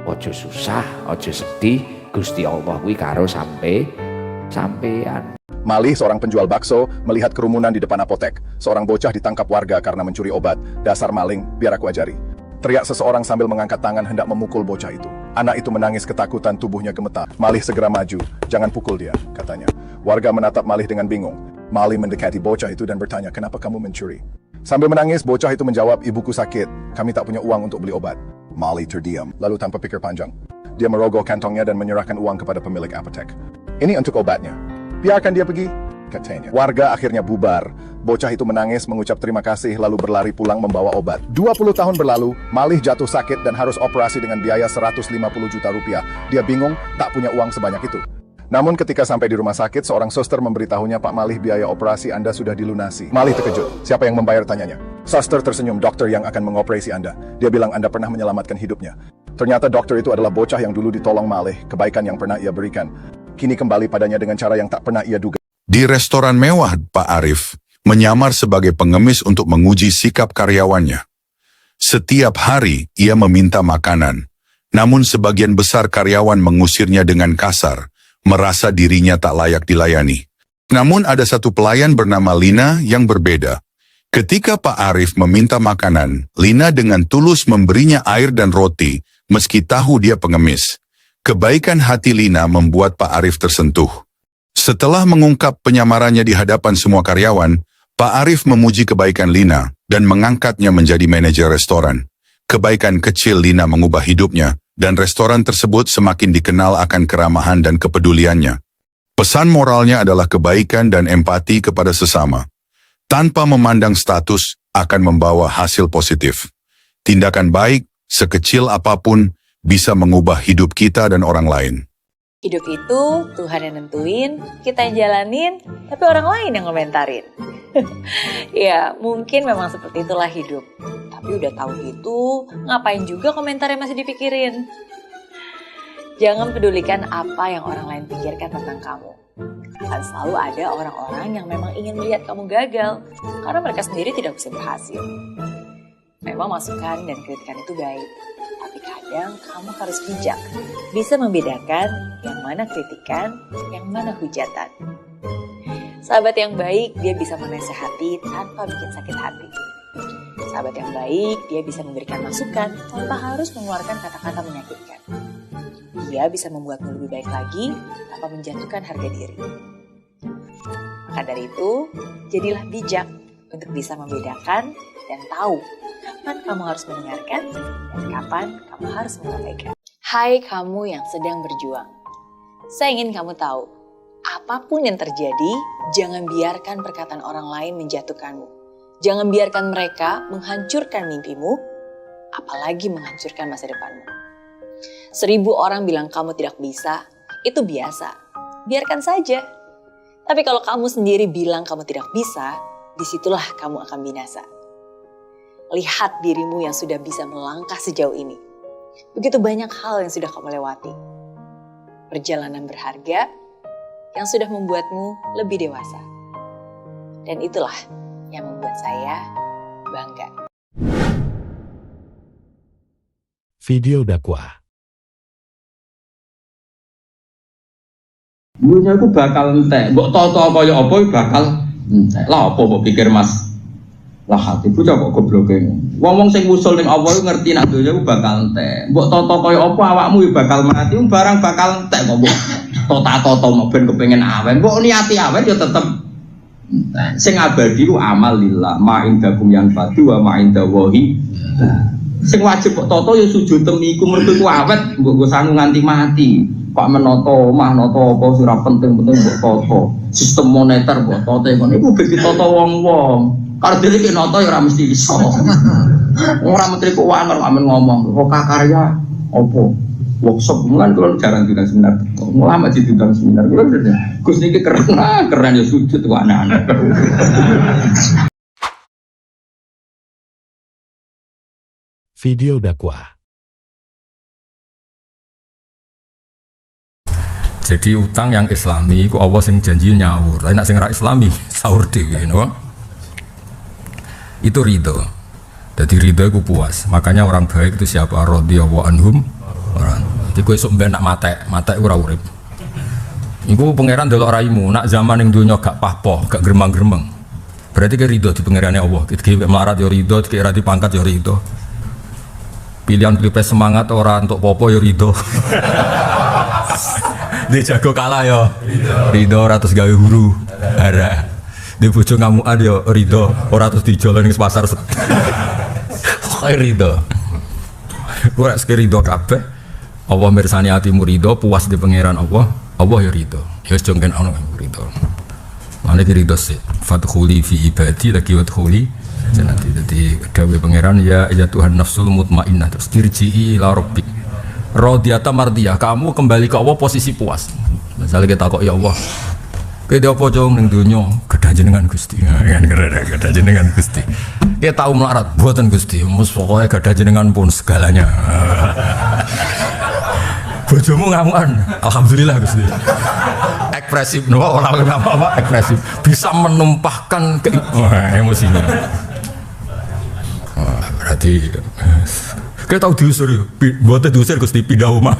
Ojo susah, ojo sedih, Gusti Allah kuwi karo sampean. Malih, seorang penjual bakso, melihat kerumunan di depan apotek. Seorang bocah ditangkap warga karena mencuri obat. Dasar maling, biar aku ajari. Teriak seseorang sambil mengangkat tangan hendak memukul bocah itu. Anak itu menangis ketakutan, tubuhnya gemetar. Malih segera maju. Jangan pukul dia, katanya. Warga menatap Malih dengan bingung. Malih mendekati bocah itu dan bertanya, kenapa kamu mencuri? Sambil menangis, bocah itu menjawab, ibuku sakit. Kami tak punya uang untuk beli obat. Malih terdiam, lalu tanpa pikir panjang. Dia merogoh kantongnya dan menyerahkan uang kepada pemilik apotek. Ini untuk obatnya. Biarkan dia pergi, katanya. Warga akhirnya bubar. Bocah itu menangis, mengucap terima kasih, lalu berlari pulang membawa obat. 20 tahun berlalu, Malih jatuh sakit dan harus operasi dengan biaya 150 juta rupiah. Dia bingung, tak punya uang sebanyak itu. Namun ketika sampai di rumah sakit, seorang suster memberitahunya, Pak Malih, biaya operasi Anda sudah dilunasi. Malih terkejut. Siapa yang membayar, tanyanya. Suster tersenyum, dokter yang akan mengoperasi Anda. Dia bilang Anda pernah menyelamatkan hidupnya. Ternyata dokter itu adalah bocah yang dulu ditolong Malih, kebaikan yang pernah ia berikan. Kini kembali padanya dengan cara yang tak pernah ia duga. Di restoran mewah, Pak Arif menyamar sebagai pengemis untuk menguji sikap karyawannya. Setiap hari ia meminta makanan, namun sebagian besar karyawan mengusirnya dengan kasar, merasa dirinya tak layak dilayani. Namun ada satu pelayan bernama Lina yang berbeda. Ketika Pak Arif meminta makanan, Lina dengan tulus memberinya air dan roti, meski tahu dia pengemis. Kebaikan hati Lina membuat Pak Arif tersentuh. Setelah mengungkap penyamarannya di hadapan semua karyawan, Pak Arif memuji kebaikan Lina dan mengangkatnya menjadi manajer restoran. Kebaikan kecil Lina mengubah hidupnya, dan restoran tersebut semakin dikenal akan keramahan dan kepeduliannya. Pesan moralnya adalah kebaikan dan empati kepada sesama. Tanpa memandang status, akan membawa hasil positif. Tindakan baik, sekecil apapun, bisa mengubah hidup kita dan orang lain. Hidup itu Tuhan yang nentuin, kita yang jalanin, tapi orang lain yang komentarin. Ya, mungkin memang seperti itulah hidup. Tapi udah tahu gitu, ngapain juga komentarnya masih dipikirin? Jangan pedulikan apa yang orang lain pikirkan tentang kamu. Akan selalu ada orang-orang yang memang ingin melihat kamu gagal, karena mereka sendiri tidak bisa berhasil. Memang masukan dan kritikan itu baik, tapi kadang kamu harus bijak, bisa membedakan yang mana kritikan, yang mana hujatan. Sahabat yang baik, dia bisa menasehati tanpa bikin sakit hati. Sahabat yang baik, dia bisa memberikan masukan tanpa harus mengeluarkan kata-kata menyakitkan. Dia bisa membuatmu lebih baik lagi tanpa menjatuhkan harga diri. Maka dari itu, jadilah bijak untuk bisa membedakan dan tahu kapan kamu harus mendengarkan dan kapan kamu harus menyampaikan. Hai kamu yang sedang berjuang. Saya ingin kamu tahu, apapun yang terjadi, jangan biarkan perkataan orang lain menjatuhkanmu. Jangan biarkan mereka menghancurkan mimpimu, apalagi menghancurkan masa depanmu. 1000 orang bilang kamu tidak bisa, itu biasa. biarkan saja. Tapi kalau kamu sendiri bilang kamu tidak bisa, disitulah kamu akan binasa. Lihat dirimu yang sudah bisa melangkah sejauh ini. Begitu banyak hal yang sudah kamu lewati. Perjalanan berharga yang sudah membuatmu lebih dewasa. Dan itulah yang membuat saya bangga. Video dakwah. Dunia aku bakal entek, mbok toto kaya apa bakal entek. Lah apa mbok pikir Mas? Lah hati ku coba gobloke. Wong sing usul ning Allah ngerti nek dunia aku bakal entek. Mbok toto kaya apa awakmu bakal mati, barang bakal entek kok mbok toto mau ben kepengin awet. Mbok niati awet ya tetep entek. Sing abadi ku amal lillah, ma indakum yang fadu wa ma indallahi. Sing wajib kok toto ya sujud temiku mergo ku awet mbok sangu nganti mati. Pak menoto omah noto apa ora penting-penting mbok toto. Sistem moneter mbok toto ngono iku ben ditoto wong-wong. Karo dhewe ki noto ya ora mesti iso. Ora menteri keuangan kok amen ngomong, kok karya apa? Workshop mulan kula jarang diundang seminar. Ulama diundang seminar kula bener. Gus niki keren ya sujud kok anak-anak. Video dakwah. Jadi utang yang islami ku Allah sing janji nyaur, tapi nek sing ra islami sahur dhewe no. Itu ridho. Jadi ridho ku puas. Makanya orang baik itu siapa? Radhiyallahu anhum. Jadi kowe sok ben nak matek ora urip. Iku pangeran delok raimu, nak zaman ning donya gak pahpoh, gak gremeng-gremeng. Berarti ke ridho di pangerane Allah. Iki melarat yo ridho, iki ra dipangkat yo ridho. Pilihan pilpres semangat orang untuk popo yo ridho. Dia jago kalah yo ridho, ratus gawe huru ara. Dia bojo ngamukan yo ridho, ora terus dijolong ning pasar. Kaya ridho. Ora sekira ridho kabeh. Allah mirsani hatimu ridho, puas di pangeran Allah. Allah yo ridho. Ya wis jongken ana ridho. Mane ki ridho sih. Fadkhuli fi ibadi lagi wadkhuli jannati. Dadi gawe pangeran ya Tuhan nafsul mutmainnah terus dirji'i ila rabbik. Radiyata mardiyah, kamu kembali ke Allah posisi puas. Misalnya kita kok ya Allah, kita apa jauh ning dunya kedah jenengan Gusti. Kan kedah jenengan Gusti. Kita tahu melarat buatan Gusti, mus pokoknya kedah jenengan pun segalanya. Bojomu ngamukan, alhamdulillah Gusti. Ekspresif, no orang apa ekspresif, bisa menumpahkan emosinya. Berarti kita tahu diusir, buatnya diusir Gusti pindah rumah.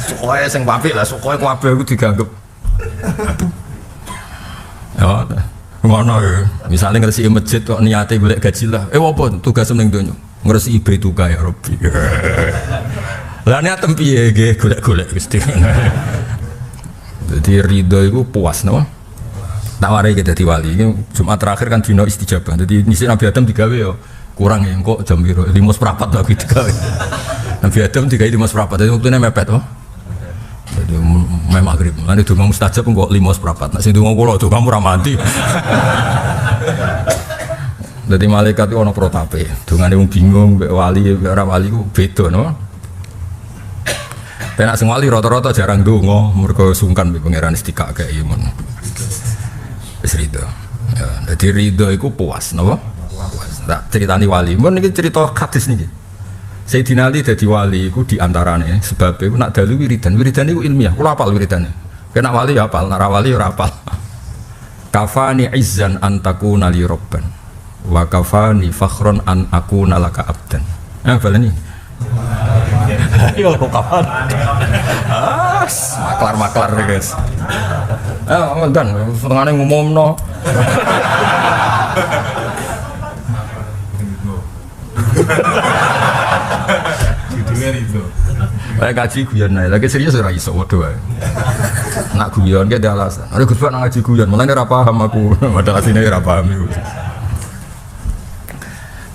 Soalnya sing pabrik lah, soalnya kabeh aku diganggep. Ya, mana ya? Misalnya ngeresi masjid kok niatnya golek gaji lah. Apa tugas ning donya? Ngeresi berituka ya Rabbi. Lah niatem piye nggih golek-golek Gusti. Jadi ridho iku puas no. Tawari kita dadi wali. Jumat terakhir kan dino istijabah. Jadi nisi Nabi Adam digawe ya kurang ya kok jam piro 5:04 lagi digawe. Nabi Adam digawe 5:04. Dadi wektune mepet to. Jadi mem maghrib. Lan donga mustajab kok 5:04. Nek sing donga kula dongamu ora mati. Dadi malaikat itu ana protape. Dongane wong bingung mbek wali mbek ora wali ku beda no. Penak sing wali rata-rata jarang donga mergo sungkan mbek pangeran istikak kayak imun. Wis ridho. Ya, dadi ridho iku puas napa? Puas. Tak critani wali. Mun iki cerita hadis niki. Sayyidina Ali dadi wali iku diantarane sebab iku nak dalu wiridan. Wiridan iku ilmiah. Kula hafal wiridane. Kena wali ya hafal, nek wali ora hafal. Kafani izzan an takuna li rabban. Wa kafani fakhron an akuna laka abdan. Baleni. Ayo kok kapan? Maklar guys. Dan setengahnya ngomong kayak gaji guyon aja, lagi serius ora iso waduh ae. Nak guyon ki ada alasan. Ada Gus Pak ngaji guyon, malah ora paham aku. Padahal asline ora paham iku.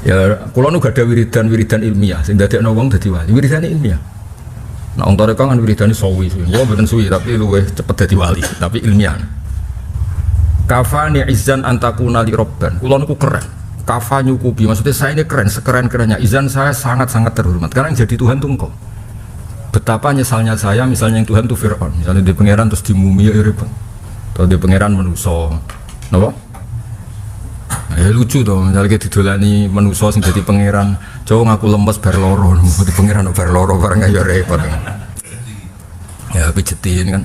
Ya, kula nu gadah wiridan ilmiah sing dadekno wong dadi wali. Wiridane ilmiah. Nah, wong tarekah kan wiridane suwi. Kula mboten suwi tapi luwih cepet dadi wali, tapi ilmiah. Kafani izzan antakuna li rabban. Kula niku keren. Kafa nyukupi, maksudnya saya ini keren, sekeren-kerennya. Izan saya sangat-sangat terhormat. Karena yang jadi Tuhan tuh engkau. Betapa nyesalnya saya misalnya yang Tuhan itu Fir'aun, misalnya di pangeran terus dimumi ya repot, atau di pangeran manusia, kenapa? Ya lucu tuh, misalnya kita didolani manusia sing dadi pangeran, cowok ngaku lemes bar loro, di pangeran bar loro barang ya repot kan. Ya pijetin kan.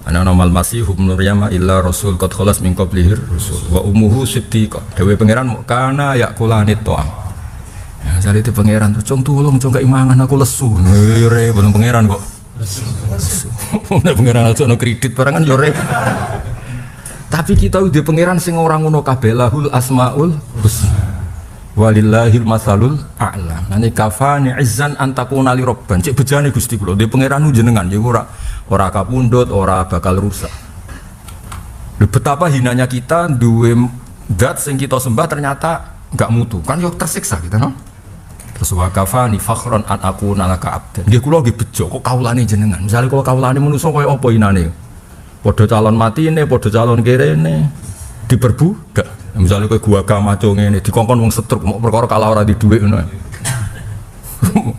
Ana normal masih hum nuryama illa rasul qad khalas min qablihi rusul wa ummuhu siddiqah. Dewe pangeran kana yakulani to'am. Ya jare di pangeran tuh cung tulung cung keimangan aku lesu. Ya repot pangeran kok. Lesu. Pangeran aja ono kredit barang kan ya repot. Tapi kita di pangeran sing ora ngono kabeh lahul asmaul husna. Walillahil masalul a'la. Nani kafani izzan antakuna li robban. Cek bejane Gusti kula. Di pangeran jenengan ya ora kapundhut, ora bakal rusak. Betapa hinanya kita duwe zat sing kita sembah ternyata enggak mutu. Kan yo tersiksa kita, no? Terus wa kafani fakhron an akuna laka abdan. Nggih kula nggih bejo kok kawulane jenengan. Misale kula kawulane manusa kaya apa inane? Padha calon matine, padha calon kerene. Diperbudak. Misalnya kayak gua kamaco ngene dikongkon wong setruk mau perkara kalah ora di dhuwit ngono.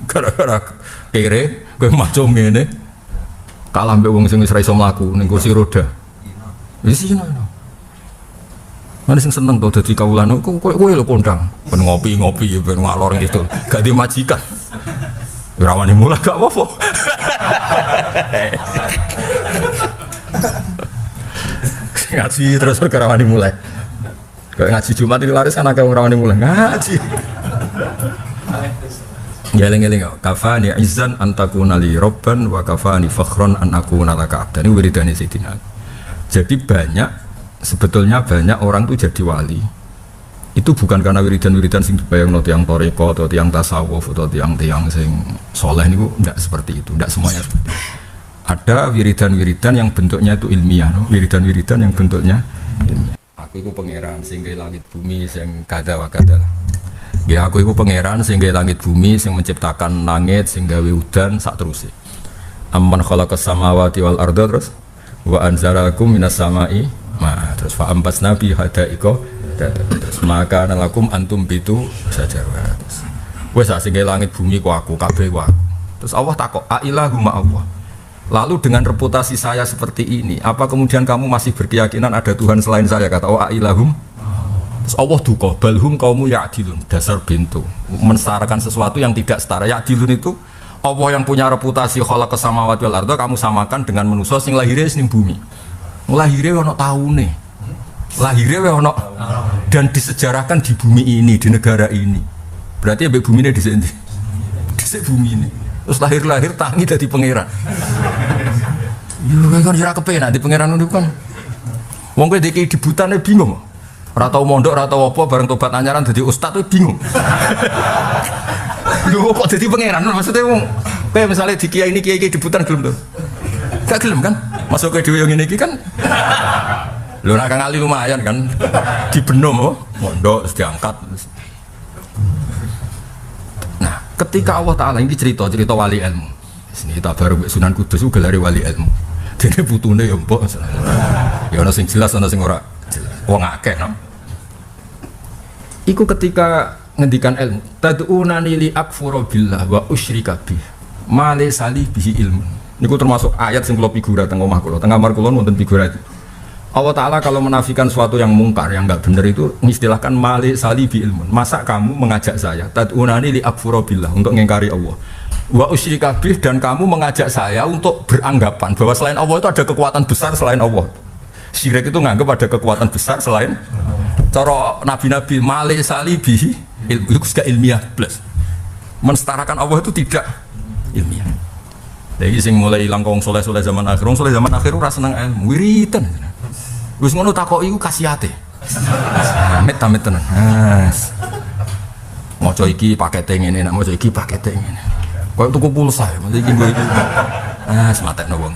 Gara-gara kere kowe maco ngene kalah mbek wong sing wis ra iso mlaku ning kursi roda. Wis ngono. Mana sing seneng to dadi kawulan kowe lho kondang ben ngopi-ngopi ben ngalor gitu. Gak dimajikan. Ora wani mulai gak apa-apa. Ngaji terus perkara wani mulai. Kayak ngaji Jumat ini laris kan agak orang mulai ngaji. Geleng-geleng kafani izzan antakuna li robban wa kafani fakhron an akuna laka abdan. Ini wiridane Sayyidina. Jadi sebetulnya banyak orang tuh jadi wali. Itu bukan karena wiridan-wiridan sing dibayangno tiyang toreko atau tiyang tasawuf atau tiyang sing soleh niku ndak seperti itu, ndak semuanya seperti itu. Ada wiridan-wiridan yang bentuknya itu ilmiah, no? Wiridan-wiridan yang bentuknya ilmiah. Aku itu pangeran sehingga langit bumi sing kada wa kada. Ya aku itu pangeran sehingga langit bumi sing menciptakan langit sehingga udan sak terusé. Amman khalaqas samawati wal arda terus wa anzalakum minas samai ma terus fa ambasna bi hadaiqa terus maka nalakum antum bitu sajarwa. Wes sehingga langit bumi ku aku kabeh wa. Terus Allah takok a ilahu ma Allah. Lalu dengan reputasi saya seperti ini, apa kemudian kamu masih berkeyakinan ada Tuhan selain saya? Kata Allah ilahum. Terus Allah duka balhum kaumu ya'dilun. Dasar bintu mensetarakan sesuatu yang tidak setara. Ya'dilun itu Allah yang punya reputasi khalaqas samawati wal arda kamu samakan dengan manusia sing lahirnya ning bumi. Lahirnya ono taune. Lahirnya ono dan disejarahkan di bumi ini, di negara ini. Berarti ambek bumi ini dhisik ndi? Dhisik bumi ini. Terus lahir-lahir tangi dari pangeran. Yo kan ora kepenak di pangeran itu kan. Wong kowe dikei debutane bingung. Ora tau mondok, ora tau apa bareng tobat anyaran dadi ustaz tuh bingung. Lho kok dadi pangeran maksudnya wong kowe misale di kiai ini kiai debutan gelem to. Gak gelem kan? Masuk ke dhewe ngene iki kan. Lho nek kang ali lumayan kan. Dibenom mondok terus diangkat. Ketika Allah Ta'ala ini cerita wali ilmu. Sini kita baru Sunan Kudus juga gelari wali ilmu. Jadi putune ya mbok. Ya ana sing jelas ana sing ora jelas. Wong akeh no. Iku ketika ngendikan ilmu, tad'unani li akfura billah wa usyrika bih. Ma laysa li bihi ilmu. Niku termasuk ayat sing kula figura teng omah kula. Teng kamar kula wonten figura itu. Allah Ta'ala kalau menafikan suatu yang mungkar, yang enggak benar itu mengistilahkan mali salibi ilmun. Masa kamu mengajak saya tad'unani li akfura billah untuk mengingkari Allah wa usyrika bih dan kamu mengajak saya untuk beranggapan bahwa selain Allah itu ada kekuatan besar selain Allah. Syirik itu nganggap ada kekuatan besar selain cara nabi-nabi mali salibi ilmu itu juga ilmiah plus mensetarakan Allah itu tidak ilmiah. Jadi sing mulai ilang kong soleh-soleh zaman akhir, soleh zaman akhir ora seneng ilmu wiridan. Wis ngono takoki iku kasihate. Amit-amit tenan. Maca iki pakete ngene, nek maca iki pakete ngene. Koyo tuku pulsa ya, iki nggo iki. Sematekno wong.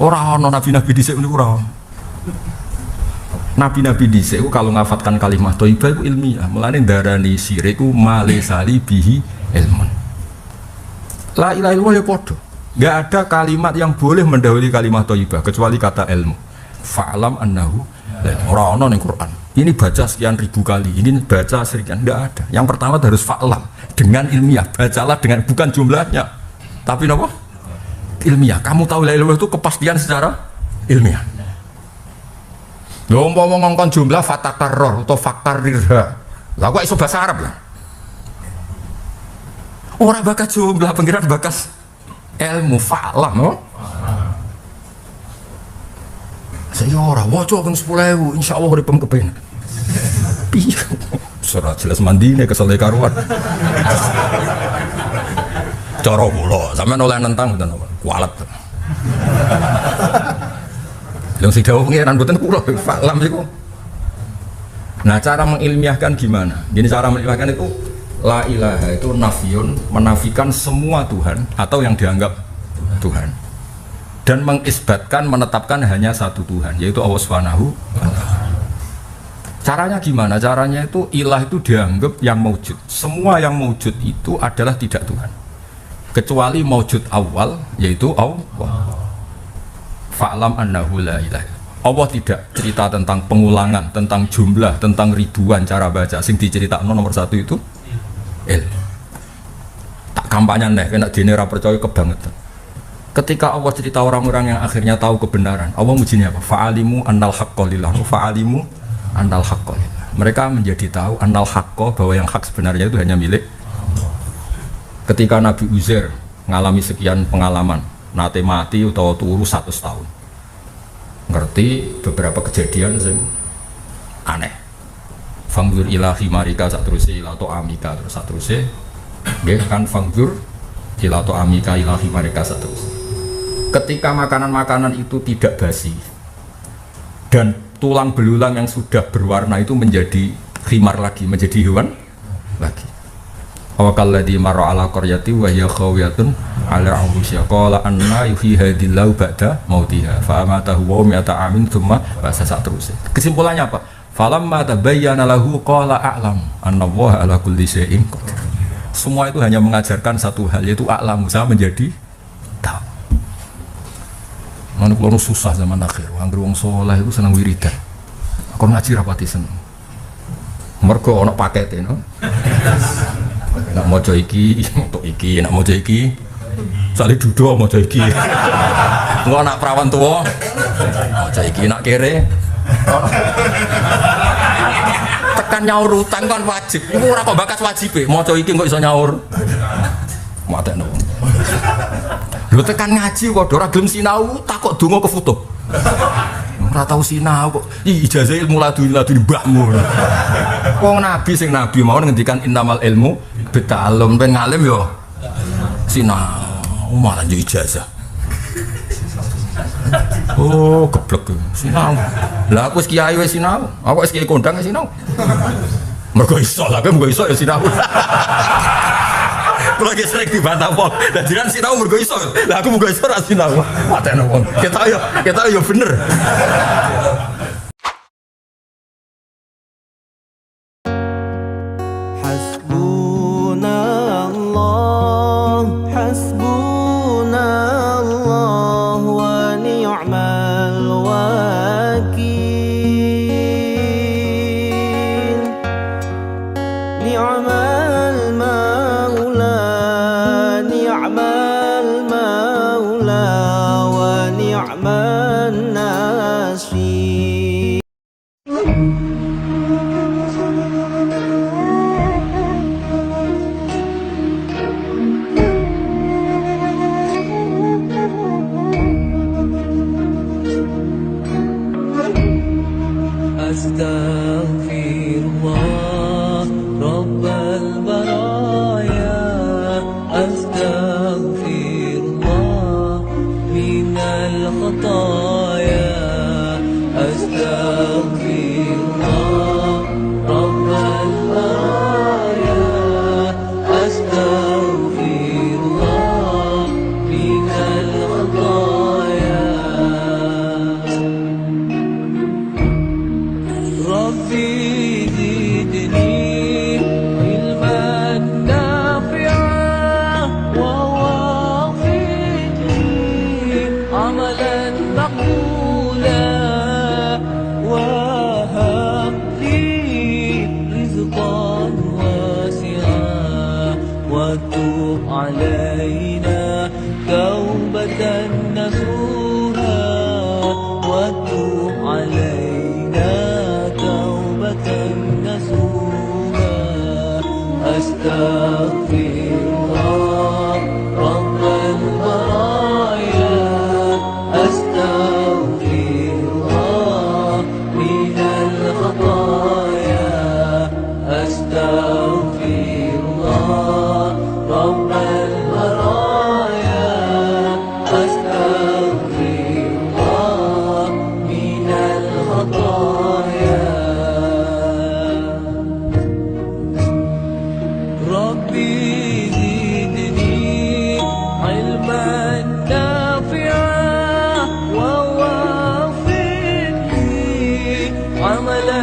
Ora ana nabi-nabi dhisik niku ora. Nabi-nabi dhisik ku kalau ngafatkan kalimat thayyibah iku ilmiah. Mulane darani syirik ku malisali bihi ilmun. La ilaha illallah ya padha. Enggak ada kalimat yang boleh mendahului kalimat thayyibah kecuali kata ilmu. Fa'lam annahu ora ana ning Quran. Ini baca sekian ribu kali, ini baca sekian, enggak ada. Yang pertama harus fa'lam dengan ilmiah, bacalah dengan bukan jumlahnya. Tapi apa? Ilmiah. Kamu tahu la ilaha illallah itu kepastian secara ilmiah. Lho umpama ngongkon jumlah fatakarror atau fakarirha. Lah kok iso bahasa Arab lah. Ora bakas jumlah pengiran bakas ilmu fa'lam no? Saya ora waca ping 10.000 insyaallah uripem kepenak. Piye? Surat jelas mandine kesele karuan. Cara kula sampean oleh nentang mboten kualet. Yang sing dawuh pengiran mboten kula fa'lam iku. Nah, cara mengilmiahkan gimana? Jadi cara mengilmiahkan itu la ilaha itu nafiyun, menafikan semua Tuhan atau yang dianggap Tuhan. Dan mengisbatkan, menetapkan hanya satu Tuhan, yaitu Allah Subhanahu wa ta'ala. Caranya gimana? Caranya itu ilah itu dianggap yang maujud. Semua yang maujud itu adalah tidak Tuhan. Kecuali maujud awal, yaitu Allah. Fa'lam annahu la ilaha. Allah tidak cerita tentang pengulangan, tentang jumlah, tentang ribuan cara baca. Sing diceritakan nomor satu itu ilmu. Tak kampanye deh, kena dene ra percaya kebangetan. Ketika Allah cerita orang-orang yang akhirnya tahu kebenaran, Allah mujinya apa? Fa'alimu annal haqqo lillah. Fa'alimu annal haqqo lillah. Mereka menjadi tahu annal haqqo, bahwa yang hak sebenarnya itu hanya milik. Ketika Nabi Uzair mengalami sekian pengalaman, nate mati atau turu 100 tahun. Ngerti beberapa kejadian yang aneh. Fangdur ilahi marika satruse ilato amika terus satruse. Nggih kan fangdur ilato amika ilahi marika satruse. Ketika makanan-makanan itu tidak basi dan tulang belulang yang sudah berwarna itu menjadi khimar lagi, menjadi hewan lagi. Awakalladzi marra ala qaryati wa hiya khawiyatun ala 'urusha qala anna yuhyi hadillahu ba'da mautiha fa amatahu wa mi'ata amin tsumma ba'sa satruse. Kesimpulannya apa? Falamma tabayyana lahu qala a'lam anna Allaha ala kulli syai'in qadir. Semua itu hanya mengajarkan satu hal, yaitu a'lam, saya menjadi tahu. Mana kalau susah zaman akhir, anggere wong saleh itu seneng wiridan. Kon ngaji rapati seneng. Mergo ana pakete no. Nak maca iki, untuk iki, nak maca iki. Sale dudo maca iki. Engko anak perawan tuwa maca iki, nak kere. Tekan nyaur utang kan wajib. Iku ora kok bakas wajibe, maca iki kok iso nyaur. Matekno. Lho tekan ngaji kok ora gelem sinau, takok donga ke foto. Ora tau sinau kok. Ijazah ilmu laduni mbahmu. Wong nabi sing nabi mau ngendikan innamal ilmu bita'allum, ben ngalim yo sinau malah yo ijazah. Oh, geblek sinau. Lah aku wis kiai wis sinau, aku wis kiai kondang wis sinau. Mergo iso lah, mergo iso ya sinau. Kalau lagi sering dibantah wong, dan jiran sinau mergo iso. Lah aku mergo iso ra sinau. Matene wong. Kita yo bener. وتب علينا أستغفر رب البرايا أستغفر من الخطايا أستغفر رب البرايا أستغفر من الخطايا ربي زدني علما نافعا ووفقني عملا